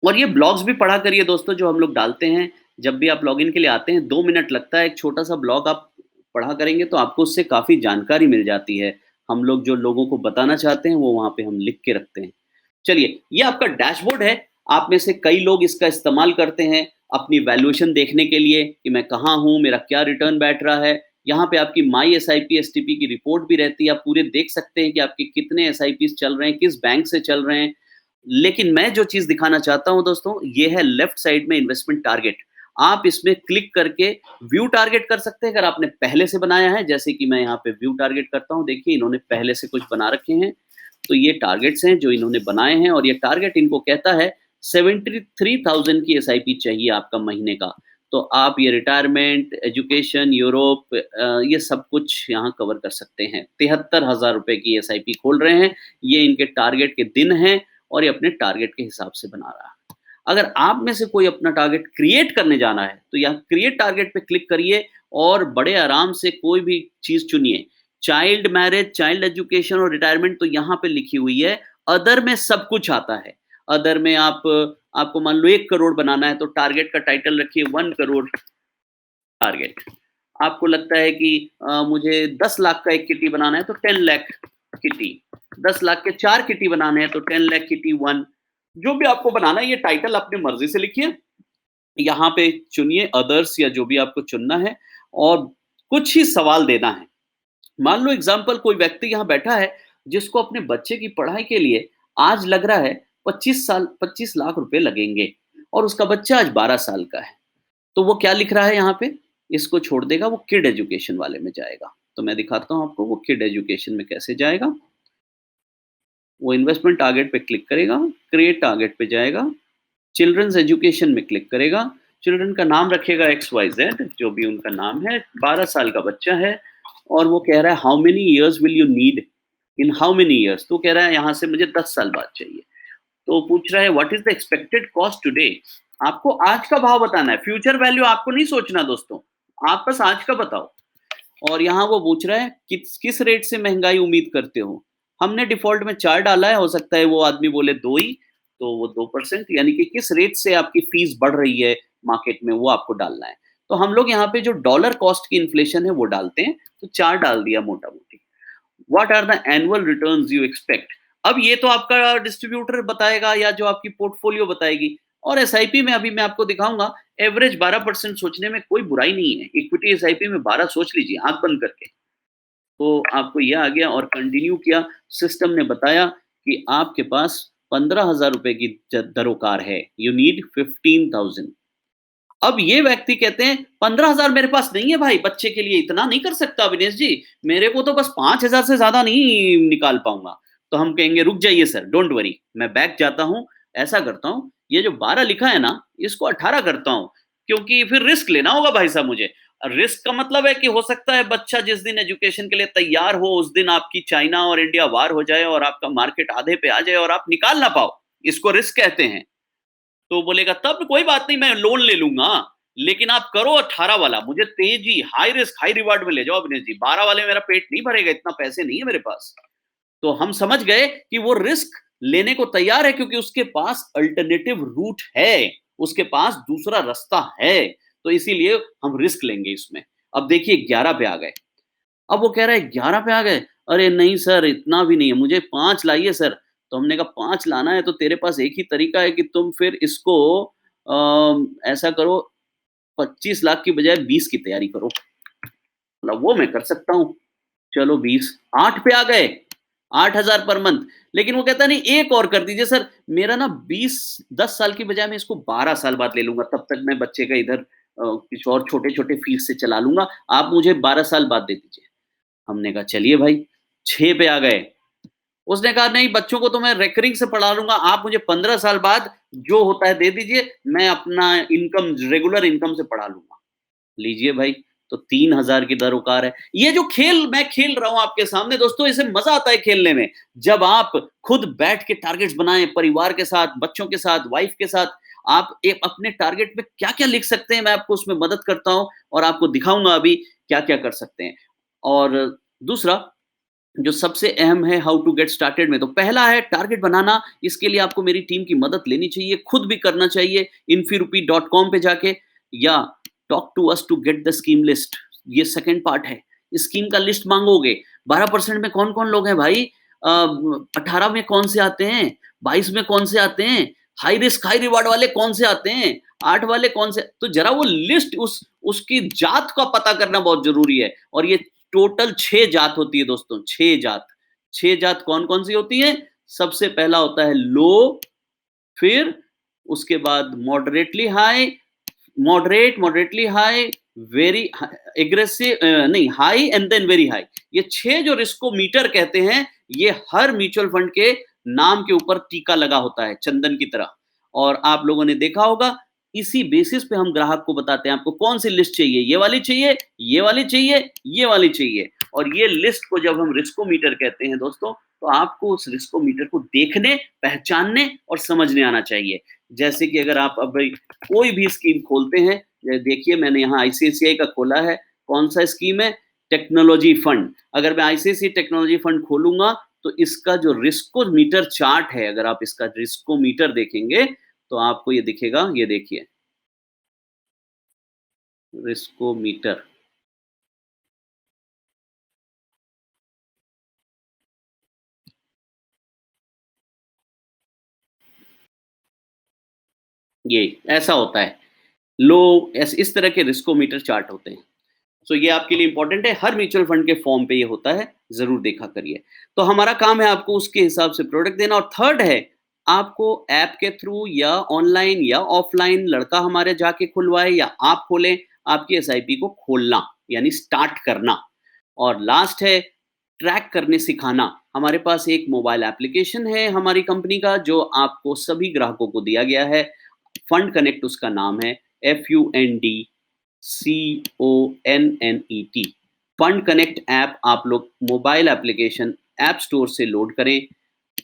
और ये ब्लॉग्स भी पढ़ा करिए दोस्तों, जो हम लोग डालते हैं। जब भी आप लॉगिन के लिए आते हैं, 2 मिनट लगता है, एक छोटा-सा ब्लॉग आप पढ़ा करेंगे तो आपको उससे काफ़ी जानकारी मिल जाती है। हम लोग जो लोगों को बताना चाहते हैं, वो वहाँ पे हम लिख के रखते हैं। चलिए, ये आपका डैशबोर्ड है। आप में से कई लोग इसका इस्तेमाल करते हैं अपनी वैल्यूएशन देखने के लिए कि मैं कहाँ हूँ, मेरा क्या रिटर्न बैठ रहा है। यहाँ पे आपकी माई एसआईपी, एसटीपी की रिपोर्ट भी रहती है। आप पूरे देख सकते हैं कि आपके कितने एसआईपीज़ चल रहे हैं, किस बैंक से चल रहे हैं। लेकिन मैं जो चीज़ दिखाना चाहता हूँ दोस्तों, ये है लेफ्ट साइड में इन्वेस्टमेंट टारगेट। आप इसमें क्लिक करके व्यू टारगेट कर सकते हैं, अगर आपने पहले से बनाया है। जैसे कि मैं यहाँ पे व्यू टारगेट करता हूँ, देखिए इन्होंने पहले से कुछ बना रखे हैं। तो ये टारगेट्स हैं जो इन्होंने बनाए हैं, और ये टारगेट इनको कहता है 73,000 की एसआईपी चाहिए आपका महीने का। तो आप ये रिटायरमेंट, एजुकेशन, यूरोप, ये सब कुछ यहाँ कवर कर सकते हैं। 73,000 रुपए की एसआईपी खोल रहे हैं। ये इनके टारगेट के दिन हैं, और ये अपने टारगेट के हिसाब से बना रहा है। अगर आप में से कोई अपना टारगेट क्रिएट करने जाना है, तो यहाँ क्रिएट टारगेट पे क्लिक करिए और बड़े आराम से कोई भी चीज़ चुनिए। चाइल्ड मैरिज, चाइल्ड एजुकेशन और रिटायरमेंट तो यहाँ पे लिखी हुई है। अदर में सब कुछ आता है। अदर में आपको मान लो 1 करोड़ बनाना है, तो टारगेट का टाइटल रखिए 1 करोड़ टारगेट। आपको लगता है कि मुझे 10 लाख का एक किटी बनाना है, तो 10 लाख किटी। 10 लाख के 4 किटी बनाने हैं, तो 10 लाख किटी 1। जो भी आपको बनाना है, ये टाइटल अपनी मर्ज़ी से लिखिए। यहाँ पे चुनिए अदर्स या जो भी आपको चुनना है, और कुछ ही सवाल देना है। मान लो एग्ज़ाम्पल, कोई व्यक्ति यहाँ बैठा है जिसको अपने बच्चे की पढ़ाई के लिए आज लग रहा है 25 लाख रुपए लगेंगे, और उसका बच्चा आज 12 साल का है। तो वो क्या लिख रहा है यहाँ पे? इसको छोड़ देगा, वो किड एजुकेशन वाले में जाएगा। तो मैं दिखाता हूँ आपको वो किड एजुकेशन में कैसे जाएगा। वो इन्वेस्टमेंट टारगेट पे क्लिक करेगा, क्रिएट टारगेट पे जाएगा, चिल्ड्रंस एजुकेशन में क्लिक करेगा, चिल्ड्रन का नाम रखेगा एक्स वाई जेड, जो भी उनका नाम है, 12 साल का बच्चा है और वो कह रहा है how many years will you need, in how many years, तो कह रहा है यहाँ से मुझे 10 साल बाद चाहिए। तो पूछ रहा है what is the expected cost today, आपको आज का भाव बताना है, फ्यूचर वैल्यू आपको नहीं सोचना दोस्तों, आप बस आज का बताओ। और यहाँ वो पूछ रहा है किस रेट से महंगाई उम्मीद करते हो। हमने डिफ़ॉल्ट में 4 डाला है, हो सकता है वो आदमी बोले 2 ही, तो वो 2% यानी कि किस रेट से आपकी फ़ीस बढ़ रही है मार्केट में, वो आपको डालना है। तो हम लोग यहाँ पे जो डॉलर कॉस्ट की इन्फ्लेशन है वो डालते हैं, तो 4 डाल दिया मोटा-मोटी। What are the annual returns you expect, अब ये तो आपका डिस्ट्रीब्यूटर बताएगा या जो आपकी पोर्टफोलियो बताएगी। और एसआईपी में अभी मैं आपको दिखाऊंगा, एवरेज 12% सोचने में कोई बुराई नहीं है, इक्विटी एसआईपी में 12 सोच लीजिए आंख बंद करके। तो आपको यह आ गया और कंटिन्यू किया, सिस्टम ने बताया कि आपके पास 15,000 रुपए की दरोकार है, यू नीड 15,000। अब ये व्यक्ति कहते हैं 15,000 मेरे पास नहीं है भाई, बच्चे के लिए इतना नहीं कर सकता अविनेश जी, मेरे को तो बस 5,000 से ज्यादा नहीं निकाल पाऊंगा। तो हम कहेंगे रुक जाइए सर, डोंट वरी, मैं बैक जाता हूँ, ऐसा करता हूँ, ये जो 12 लिखा है ना, इसको 18 करता हूँ, क्योंकि फिर रिस्क लेना होगा भाई साहब मुझे। रिस्क का मतलब है कि हो सकता है बच्चा जिस दिन एजुकेशन के लिए तैयार हो उस दिन आपकी चाइना और इंडिया वार हो जाए और आपका मार्केट आधे पे आ जाए और आप निकाल ना पाओ, इसको रिस्क कहते हैं। तो बोलेगा तब कोई बात नहीं, मैं लोन ले लूंगा, लेकिन आप करो 18 वाला, मुझे तेजी हाई रिस्क हाई रिवार्ड में ले जाओ अभिनेश जी, 12 वाले में मेरा पेट नहीं भरेगा, इतना पैसे नहीं है मेरे पास। तो हम समझ गए कि वो रिस्क लेने को तैयार है क्योंकि उसके पास अल्टरनेटिव रूट है, उसके पास दूसरा रास्ता है, तो इसीलिए हम रिस्क लेंगे इसमें। अब देखिए 11 पे आ गए, अब वो कह रहा है 11 पे आ गए, अरे नहीं सर इतना भी नहीं है, मुझे 5 लाइए सर। तो हमने कहा 5 लाना है तो तेरे पास एक ही तरीका है कि तुम फिर इसको ऐसा करो, 25 लाख की बजाय 20 की तैयारी करो। बोला वो मैं कर सकता हूँ, चलो 20, 8 पे आ गए, 8,000 पर मंथ। लेकिन वो कहता नहीं एक और कर दीजिए सर, मेरा ना 10 साल की बजाय मैं इसको 12 साल बाद ले लूंगा, तब तक मैं बच्चे का इधर कुछ और छोटे छोटे फीस से चला लूंगा, आप मुझे 12 साल बाद दे दीजिए। हमने कहा चलिए भाई, 6 पे आ गए। उसने कहा नहीं बच्चों को तो मैं रेकरिंग से पढ़ा लूँगा, आप मुझे 15 साल बाद जो होता है दे दीजिए, मैं अपना इनकम रेगुलर इनकम से पढ़ा लूँगा। लीजिए भाई, तो 3,000 की दरउकार है। ये जो खेल मैं खेल रहा हूँ आपके सामने दोस्तों, इसे मज़ा आता है खेलने में। जब आप खुद बैठ के टारगेट्स बनाएँ, परिवार के साथ, बच्चों के साथ, वाइफ के साथ, आप एक अपने टारगेट में क्या-क्या लिख सकते हैं, मैं आपको उसमें मदद करता हूँ और आपको दिखाऊँगा अभी क्या-क्या कर सकते हैं। और दूसरा जो सबसे अहम है हाउ टू गेट स्टार्टेड में, तो पहला है टारगेट बनाना, इसके लिए आपको मेरी टीम की मदद लेनी चाहिए, खुद भी करना चाहिए infirupi.com पे जाके, या talk to us to get the scheme list, ये सेकंड पार्ट है। स्कीम का लिस्ट मांगोगे, 12% में कौन कौन लोग हैं भाई, 18 में कौन से आते हैं, 22 में कौन से आते हैं, हाई रिस्क हाई रिवार्ड वाले कौन से आते हैं, 8 वाले कौन से, तो जरा वो लिस्ट उसकी जात का पता करना बहुत जरूरी है। और ये टोटल 6 जात होती है दोस्तों, 6 जात। 6 जात कौन-कौन सी होती हैं? सबसे पहला होता है लो, फिर उसके बाद moderately high, moderately high, very aggressive, नहीं high and then very high. ये 6 जो रिस्कोमीटर कहते हैं, ये हर म्यूचुअल फंड के नाम के ऊपर टीका लगा होता है चंदन की तरह। और आप लोगों ने देखा होगा, इसी बेसिस पे हम ग्राहक को बताते हैं आपको कौन सी लिस्ट चाहिए, ये वाली चाहिए, ये वाली चाहिए, ये वाली चाहिए। और ये लिस्ट को जब हम रिस्कोमीटर कहते हैं दोस्तों, तो आपको उस रिस्कोमीटर को देखने, पहचानने और समझने आना चाहिए। जैसे कि अगर आप अब कोई भी स्कीम खोलते हैं, देखिए मैंने यहाँ आईसीआईसीआई का खोला है, कौन सा स्कीम है, टेक्नोलॉजी फंड। अगर मैं आईसीआईसीआई टेक्नोलॉजी फंड खोलूंगा तो इसका जो रिस्कोमीटर चार्ट है, अगर आप इसका रिस्कोमीटर देखेंगे तो आपको ये दिखेगा, ये देखिए रिस्कोमीटर, ये ऐसा होता है, लो, इस तरह के रिस्कोमीटर चार्ट होते हैं। सो ये आपके लिए इंपॉर्टेंट है, हर म्यूचुअल फंड के फॉर्म पे ये होता है, जरूर देखा करिए। तो हमारा काम है आपको उसके हिसाब से प्रोडक्ट देना। और थर्ड है आपको ऐप के थ्रू या ऑनलाइन या ऑफलाइन लड़का हमारे जाके खुलवाए या आप खोलें, आपकी एसआईपी को खोलना यानी स्टार्ट करना। और लास्ट है ट्रैक करने सिखाना। हमारे पास एक मोबाइल एप्लीकेशन है हमारी कंपनी का जो आपको सभी ग्राहकों को दिया गया है। फंड कनेक्ट उसका नाम है, FUNDCONNET। फंड कनेक्ट ऐप आप लोग मोबाइल एप्लीकेशन ऐप स्टोर से लोड करें।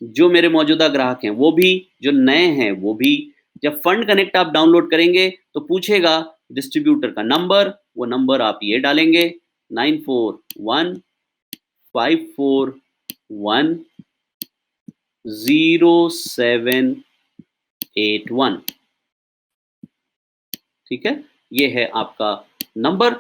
जो मेरे मौजूदा ग्राहक हैं वो भी, जो नए हैं वो भी। जब फंड कनेक्ट आप डाउनलोड करेंगे तो पूछेगा डिस्ट्रीब्यूटर का नंबर, वो नंबर आप ये डालेंगे 9415410781। ठीक है, ये है आपका नंबर।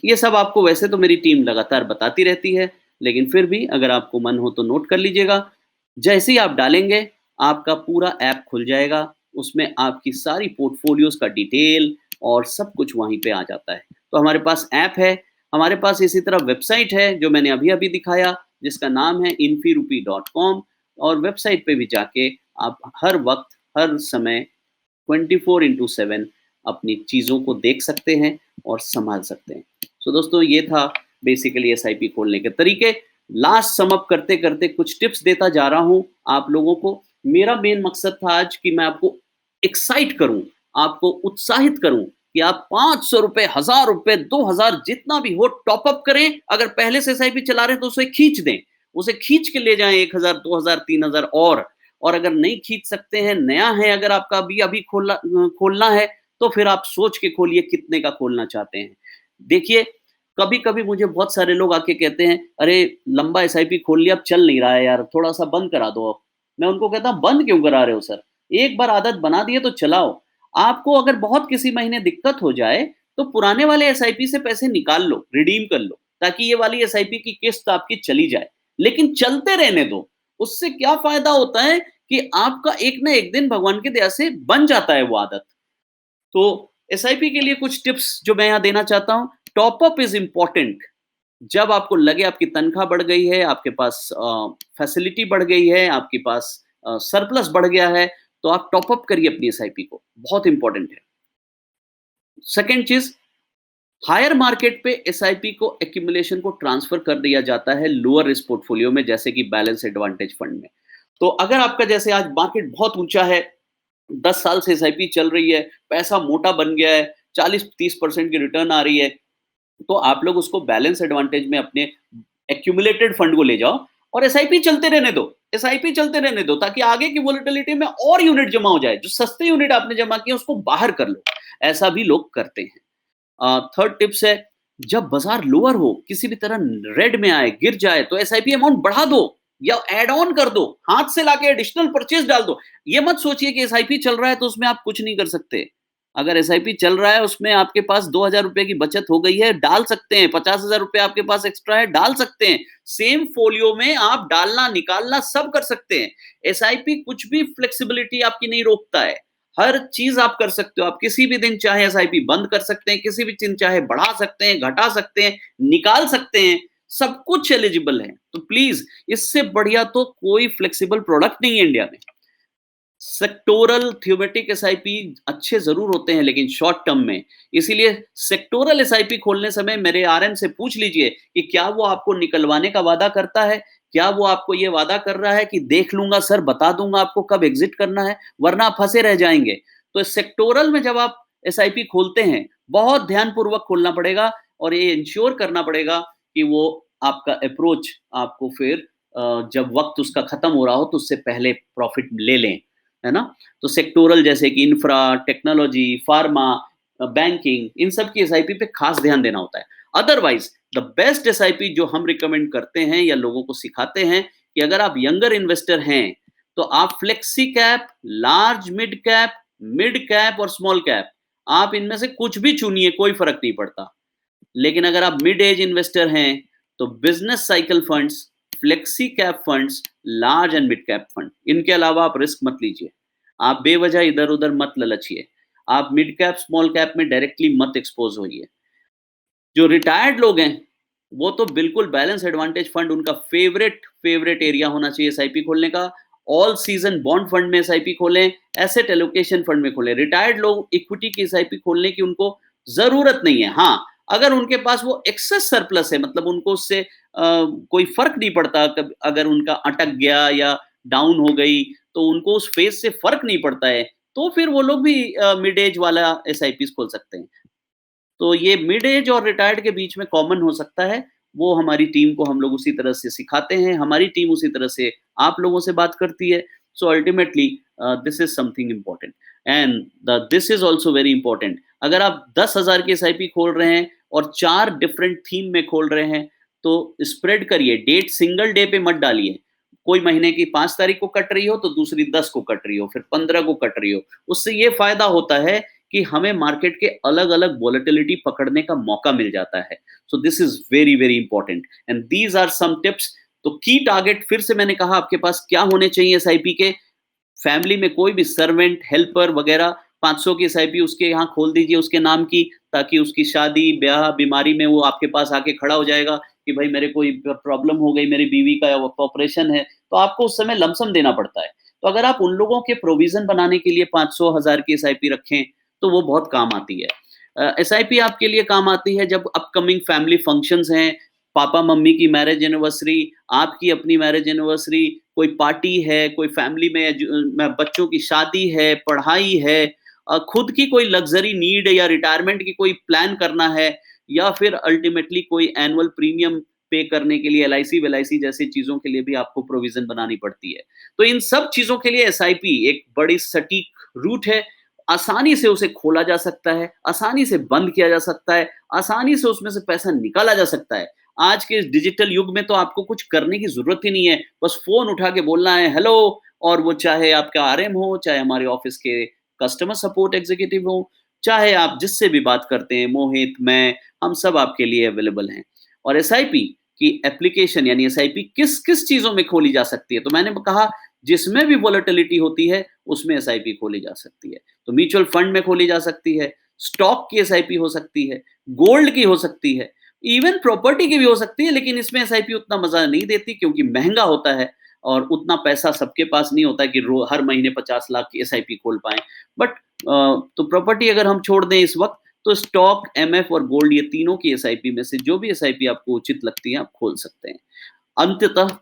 ये सब आपको वैसे तो मेरी टीम लगातार बताती रहती है, लेकिन फिर भी अगर आपको मन हो तो नोट कर लीजिएगा। जैसे ही आप डालेंगे, आपका पूरा ऐप खुल जाएगा। उसमें आपकी सारी पोर्टफोलियोज़ का डिटेल और सब कुछ वहीं पे आ जाता है। तो हमारे पास ऐप है, हमारे पास इसी तरह वेबसाइट है जो मैंने अभी-अभी दिखाया, जिसका नाम है infirupi.com। और वेबसाइट पे भी जाके आप हर वक़्त, हर समय 24/7 अपनी चीज़ों को देख सकते हैं और सँभाल सकते हैं। सो दोस्तों, ये था बेसिकली एसआईपी खोलने के तरीके। लास्ट सम अप करते-करते कुछ टिप्स देता जा रहा हूँ आप लोगों को। मेरा मेन मकसद था आज कि मैं आपको एक्साइट करूँ, आपको उत्साहित करूँ कि आप ₹500, ₹1000, 2000 जितना भी हो टॉप अप करें। अगर पहले से एसआईपी चला रहे हैं तो उसे खींच दें। उसे खींच के ले जाएँ 1000, 2000, 3000 और अगर नहीं खींच सकते हैं, नया है अगर आपका अभी-अभी खोलना है, तो फिर आप सोच के खोलिए कितने का खोलना चाहते हैं। देखिए, कभी-कभी मुझे बहुत सारे लोग आके कहते हैं, "अरे! लंबा एसआईपी खोल लिया, अब चल नहीं रहा है यार, थोड़ा-सा बंद करा दो अब।" मैं उनको कहता हूँ, "बंद क्यों करा रहे हो सर? एक बार आदत बना दी है तो चलाओ। आपको अगर बहुत किसी महीने दिक्कत हो जाए, तो पुराने वाले एसआईपी से पैसे निकाल लो, रिडीम कर लो, ताकि ये वाली एसआईपी की किस्त आपकी चली जाए। लेकिन चलते रहने दो। उससे क्या फ़ायदा होता है कि आपका एक ना एक दिन भगवान की दया से बन जाता है वो आदत। तो एसआईपी के लिए कुछ टिप्स जो मैं यहाँ देना चाहता हूँ, टॉप अप इज़ इम्पोर्टेंट। जब आपको लगे आपकी तनख्वाह बढ़ गई है, आपके पास फैसिलिटी बढ़ गई है, आपके पास सरप्लस बढ़ गया है, तो आप टॉप अप करिए अपनी एसआईपी को, बहुत इम्पोर्टेंट है। सेकंड चीज़, हायर मार्केट पे एसआईपी को एक्यूमुलेशन को ट्रांसफर कर दिया जाता है लोअर रिस्क पोर्टफोलियो में, जैसे कि बैलेंस एडवांटेज फंड में। तो अगर आपका जैसे आज मार्केट बहुत ऊंचा है, 10 साल से एसआईपी चल रही है, पैसा मोटा बन गया है, 40-30% की रिटर्न आ रही है, तो आप लोग उसको बैलेंस एडवांटेज में अपने एक्यूमुलेटेड फंड को ले जाओ और एसआईपी चलते रहने दो। एसआईपी चलते रहने दो ताकि आगे की वोलेटिलिटी में और यूनिट जमा हो जाए। जो सस्ते यूनिट आपने जमा किए उसको बाहर कर लो। ऐसा भी लोग करते हैं। थर्ड टिप्स है, जब बाजार लोअर हो, किसी भी तरह रेड में आए, गिर जाए, तो एसआईपी अमाउंट बढ़ा दो या ऐड ऑन कर दो, हाथ से लाके एडिशनल परचेज डाल दो। ये मत सोचिए कि एसआईपी चल रहा है तो उसमें आप कुछ नहीं कर सकते। अगर एसआईपी चल रहा है, उसमें आपके पास 2000 रुपए की बचत हो गई है, डाल सकते हैं। 50,000 रुपए आपके पास एक्स्ट्रा है, डाल सकते हैं। सेम फोलियो में आप डालना निकालना सब कर सकते हैं। एसआईपी कुछ भी फ्लेक्सिबिलिटी आपकी नहीं रोकता है। हर चीज़ आप कर सकते हो। आप किसी भी दिन चाहे एसआईपी बंद कर सकते हैं, किसी भी दिन चाहे बढ़ा सकते हैं, घटा सकते हैं, निकाल सकते हैं, सब कुछ एलिजिबल है। तो प्लीज़, इससे बढ़िया तो कोई फ्लेक्सिबल प्रोडक्ट नहीं है इंडिया में। सेक्टोरल थीमेटिक एसआईपी अच्छे ज़रूर होते हैं लेकिन शॉर्ट टर्म में। इसीलिए सेक्टोरल एसआईपी खोलने समय मेरे आरएम से पूछ लीजिए कि क्या वो आपको निकलवाने का वादा करता है? क्या वो आपको ये वादा कर रहा है कि देख लूँगा सर, बता दूँगा आपको कब एग्ज़िट करना है, वरना आप फँसे रह जाएँगे। तो सेक्टोरल में जब आप एसआईपी खोलते हैं, बहुत ध्यानपूर्वक खोलना पड़ेगा और ये इंश्योर करना पड़ेगा कि वो आपका अप्रोच आपको फिर जब वक़्त उसका खत्म हो रहा हो तो उससे पहले प्रॉफ़िट ले लें। है ना? तो सेक्टोरल जैसे कि इंफ्रा, टेक्नोलॉजी, फार्मा, बैंकिंग, इन सब की एसआईपी पे खास ध्यान देना होता है। अदरवाइज़ द बेस्ट एसआईपी जो हम रिकमेंड करते हैं या लोगों को सिखाते हैं कि अगर आप यंगर इन्वेस्टर हैं, तो आप flexi cap, large mid cap और स्मॉल कैप, आप इनमें से कुछ भी चुनिए, कोई फ़र्क नहीं पड़ता। लेकिन अगर आप मिड एज इन्वेस्टर हैं, तो business cycle funds, flexi cap funds, large and mid cap fund, इनके अलावा आप रिस्क मत लीजिए। आप बेवजह इधर उधर मत ललचिए। आप मिड कैप स्मॉल कैप में डायरेक्टली मत एक्सपोज होइए। जो रिटायर्ड लोग हैं, वो तो बिल्कुल बैलेंस एडवांटेज फंड उनका फेवरेट एरिया होना चाहिए एसआईपी खोलने का। ऑल सीजन बॉन्ड फंड में एसआईपी खोलें, एसेट एलोकेशन फंड में खोलें। रिटायर्ड लोग इक्विटी की एसआईपी खोलने की उनको ज़रूरत नहीं है। हाँ, अगर उनके पास वो एक्सेस सरप्लस है, मतलब उनको उससे कोई फ़र्क नहीं पड़ता, कब अगर उनका अटक गया या डाउन हो गई, तो उनको उस फ़ेज़ से फ़र्क नहीं पड़ता है, तो फिर वो लोग भी मिड एज वाला एसआईपीज़ खोल सकते हैं। तो ये मिड एज और रिटायर्ड के बीच में कॉमन हो सकता है, वो हमारी टीम को हम लोग उसी तरह से सिखाते हैं, हमारी टीम उसी तरह से आप लोगों से बात करती है। So ultimately this is something important and the this is also very important. अगर आप 10,000 की एसआईपी खोल रहे हैं और 4 डिफरेंट थीम में खोल रहे हैं, तो स्प्रेड करिए, डेट सिंगल डे पे मत डालिए। कोई महीने की 5 तारीख को कट रही हो, तो दूसरी 10 को कट रही हो, फिर 15 को कट रही हो। उससे ये फ़ायदा होता है कि हमें मार्केट के अलग-अलग वोलेटिलिटी पकड़ने का मौका मिल जाता है। So this is very, very important and these are some tips. तो की टारगेट फिर से मैंने कहा आपके पास क्या होने चाहिए एसआईपी के, फैमिली में कोई भी सर्वेंट, हेल्पर वगैरह 500 की एसआईपी उसके यहाँ खोल दीजिए उसके नाम की, ताकि उसकी शादी, ब्याह, बीमारी में वो आपके पास आके खड़ा हो जाएगा कि भाई मेरे को ये प्रॉब्लम हो गई, मेरी बीवी का ऑपरेशन है, तो आपको उस समय लमसम देना पड़ता है। तो अगर आप उन लोगों के प्रोविज़न बनाने के लिए 500, 1000 की एसआईपी रखें, तो वो बहुत काम आती है। एसआईपी आपके लिए काम आती है जब अपकमिंग फैमिली फंक्शंस हैं, पापा-मम्मी की मैरिज एनिवर्सरी, आपकी अपनी मैरिज एनिवर्सरी, कोई पार्टी है, कोई फैमिली में बच्चों की शादी है, पढ़ाई है, खुद की कोई लग्ज़री नीड या रिटायरमेंट की कोई प्लान करना है, या फिर अल्टीमेटली कोई एनुअल प्रीमियम पे करने के लिए एलआईसी-वेलआईसी जैसी चीज़ों के लिए भी आपको प्रोविज़न बनानी पड़ती है। तो इन सब चीज़ों के लिए एसआईपी एक बड़ी सटीक रूट है। आसानी से उसे खोला जा सकता है, आसानी से बंद किया जा सकता है, आसानी से उसमें से पैसा निकाला जा सकता है। आज के इस डिजिटल युग में तो आपको कुछ करने की ज़रूरत ही नहीं है, बस फ़ोन उठा के बोलना है हेलो, और वो चाहे आपका आरएम हो, चाहे हमारे ऑफ़िस के कस्टमर सपोर्ट एग्ज़ीक्यूटिव हो, चाहे आप जिससे भी बात करते हैं, मोहित, मैं, हम सब आपके लिए अवेलेबल हैं। और एसआईपी की एप्लीकेशन यानी एसआईपी किस-किस चीज़ों में खोली जा सकती है? तो मैंने कहा जिसमें भी वोलेटिलिटी होती है, उसमें एसआईपी खोली जा सकती है। तो म्यूचुअल फंड में खोली जा सकती है, स्टॉक की एसआईपी हो सकती है, गोल्ड की हो सकती है, इवन प्रॉपर्टी की भी हो सकती है, लेकिन इसमें एसआईपी उतना मज़ा नहीं देती क्योंकि महँगा होता है और उतना पैसा सबके पास नहीं होता है कि हर महीने 50 लाख की एसआईपी खोल पाएँ। बट तो प्रॉपर्टी अगर हम छोड़ दें इस वक़्त, तो स्टॉक, एमएफ और गोल्ड, ये तीनों की एसआईपी में से जो भी एसआईपी आपको उचित लगती है, आप खोल सकते हैं। अंततः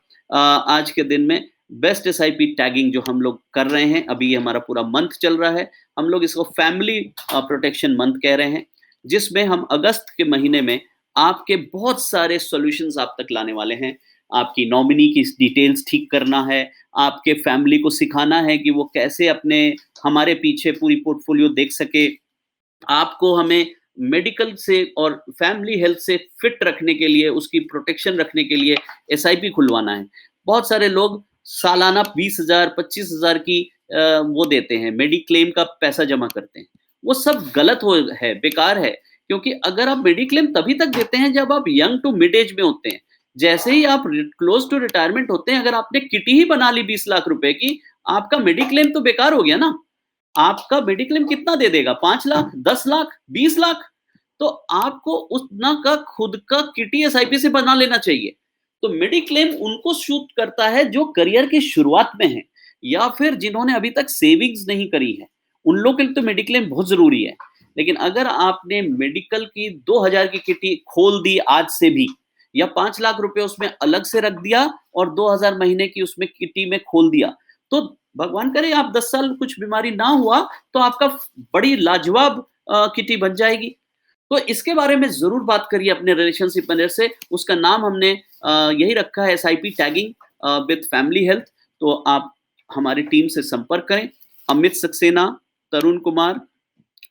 आज के दिन में बेस्ट एसआईपी टैगिंग जो हम लोग कर रहे हैं, अभी ये हमारा पूरा मंथ चल रहा है, हम लोग इसको फैमिली प्रोटेक्शन मंथ कह रहे हैं, जिसमें हम अगस्त के महीने में आपके बहुत सारे सॉल्यूशंस आप तक लाने वाले हैं। आपकी नॉमिनी की डिटेल्स ठीक करना है, आपके फैमिली को सिखाना है कि वो कैसे अपने हमारे पीछे पूरी पोर्टफोलियो देख सके, आपको हमें मेडिकल से और फैमिली हेल्थ से फिट रखने के लिए, उसकी प्रोटेक्शन रखने के लिए एसआईपी खुलवाना है। बहुत सारे लोग सालाना 20,000, 25,000 की वो देते हैं, मेडिक्लेम का पैसा जमा करते हैं। वो सब गलत है, बेकार है, क्योंकि अगर आप मेडिक्लेम तभी तक देते हैं जब आप यंग टू मिड एज में होते हैं। जैसे ही आप क्लोज टू रिटायरमेंट होते हैं, अगर आपने किटी ही बना ली 20 लाख रुपए की, आपका मेडिक्लेम तो बेकार हो गया ना। आपका मेडिक्लेम कितना दे देगा? 5 लाख, 10 लाख, 20 लाख? तो आपको उतना का खुद का किटी एसआईपी से बना लेना चाहिए। तो मेडिक्लेम उनको सूट करता है जो करियर की शुरुआत में है या फिर जिन्होंने अभी तक सेविंग्स नहीं करी है। उन लोगों के लिए तो मेडिक्लेम बहुत ज़रूरी है। लेकिन अगर आपने मेडिकल की 2000 की किटी खोल दी आज से भी, या 5 लाख रुपए उसमें अलग से रख दिया और 2000 महीने की उसमें किटी में खोल दिया, तो भगवान करे आप 10 साल कुछ बीमारी ना हुआ, तो आपका बड़ी लाजवाब किटी बन जाएगी। तो इसके बारे में ज़रूर बात करिए अपने रिलेशनशिप मैनेजर से। उसका नाम हमने यही रखा है, SIP tagging with family health. तो आप हमारी टीम से संपर्क करें। अमित सक्सेना, तरुण कुमार,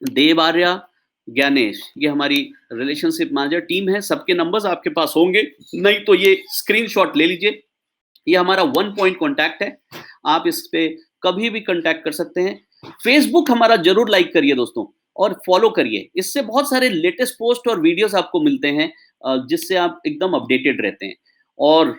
देव आर्या, ज्ञानेश, ये हमारी रिलेशनशिप मैनेजर टीम है। सबके नंबर्स आपके पास होंगे, नहीं तो ये स्क्रीनशॉट ले लीजिए। ये हमारा वन पॉइंट कॉन्टैक्ट है, आप इस पे कभी भी कॉन्टैक्ट कर सकते हैं। फेसबुक हमारा जरूर लाइक करिए दोस्तों, और फॉलो करिए। इससे बहुत सारे लेटेस्ट पोस्ट और वीडियोस आपको मिलते हैं, जिससे आप एकदम अपडेटेड रहते हैं। और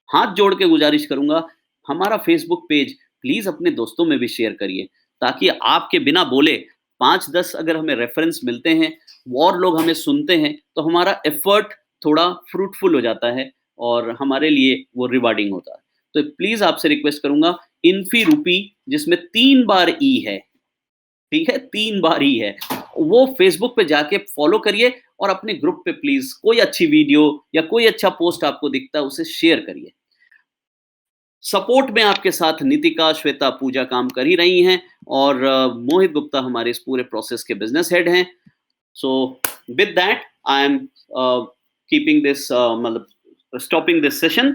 हाथ जोड़ के गुजारिश करूंगा, हमारा फेसबुक पेज प्लीज अपने दोस्तों में भी शेयर करिए, ताकि आपके बिना बोले 5-10 अगर हमें रेफरेंस मिलते हैं, और लोग हमें सुनते हैं, तो हमारा एफर्ट थोड़ा फ्रूटफुल हो जाता है और हमारे लिए वो रिवार्डिंग होता है। तो प्लीज आपसे रिक्वेस्ट करूंगा, इन्फी रूपी जिसमें 3 बार ई है, ठीक है, 3 बार ही है। वो फेसबुक पे जाके फॉलो करिए और अपने ग्रुप पे प्लीज़ कोई अच्छी वीडियो या कोई अच्छा पोस्ट आपको दिखता है, उसे शेयर करिए। सपोर्ट में आपके साथ नितिका, श्वेता, पूजा काम कर ही रही हैं और मोहित गुप्ता हमारे इस पूरे प्रोसेस के बिज़नेस हेड हैं। So with that I am keeping this मतलब स्टॉपिंग दिस सेशन।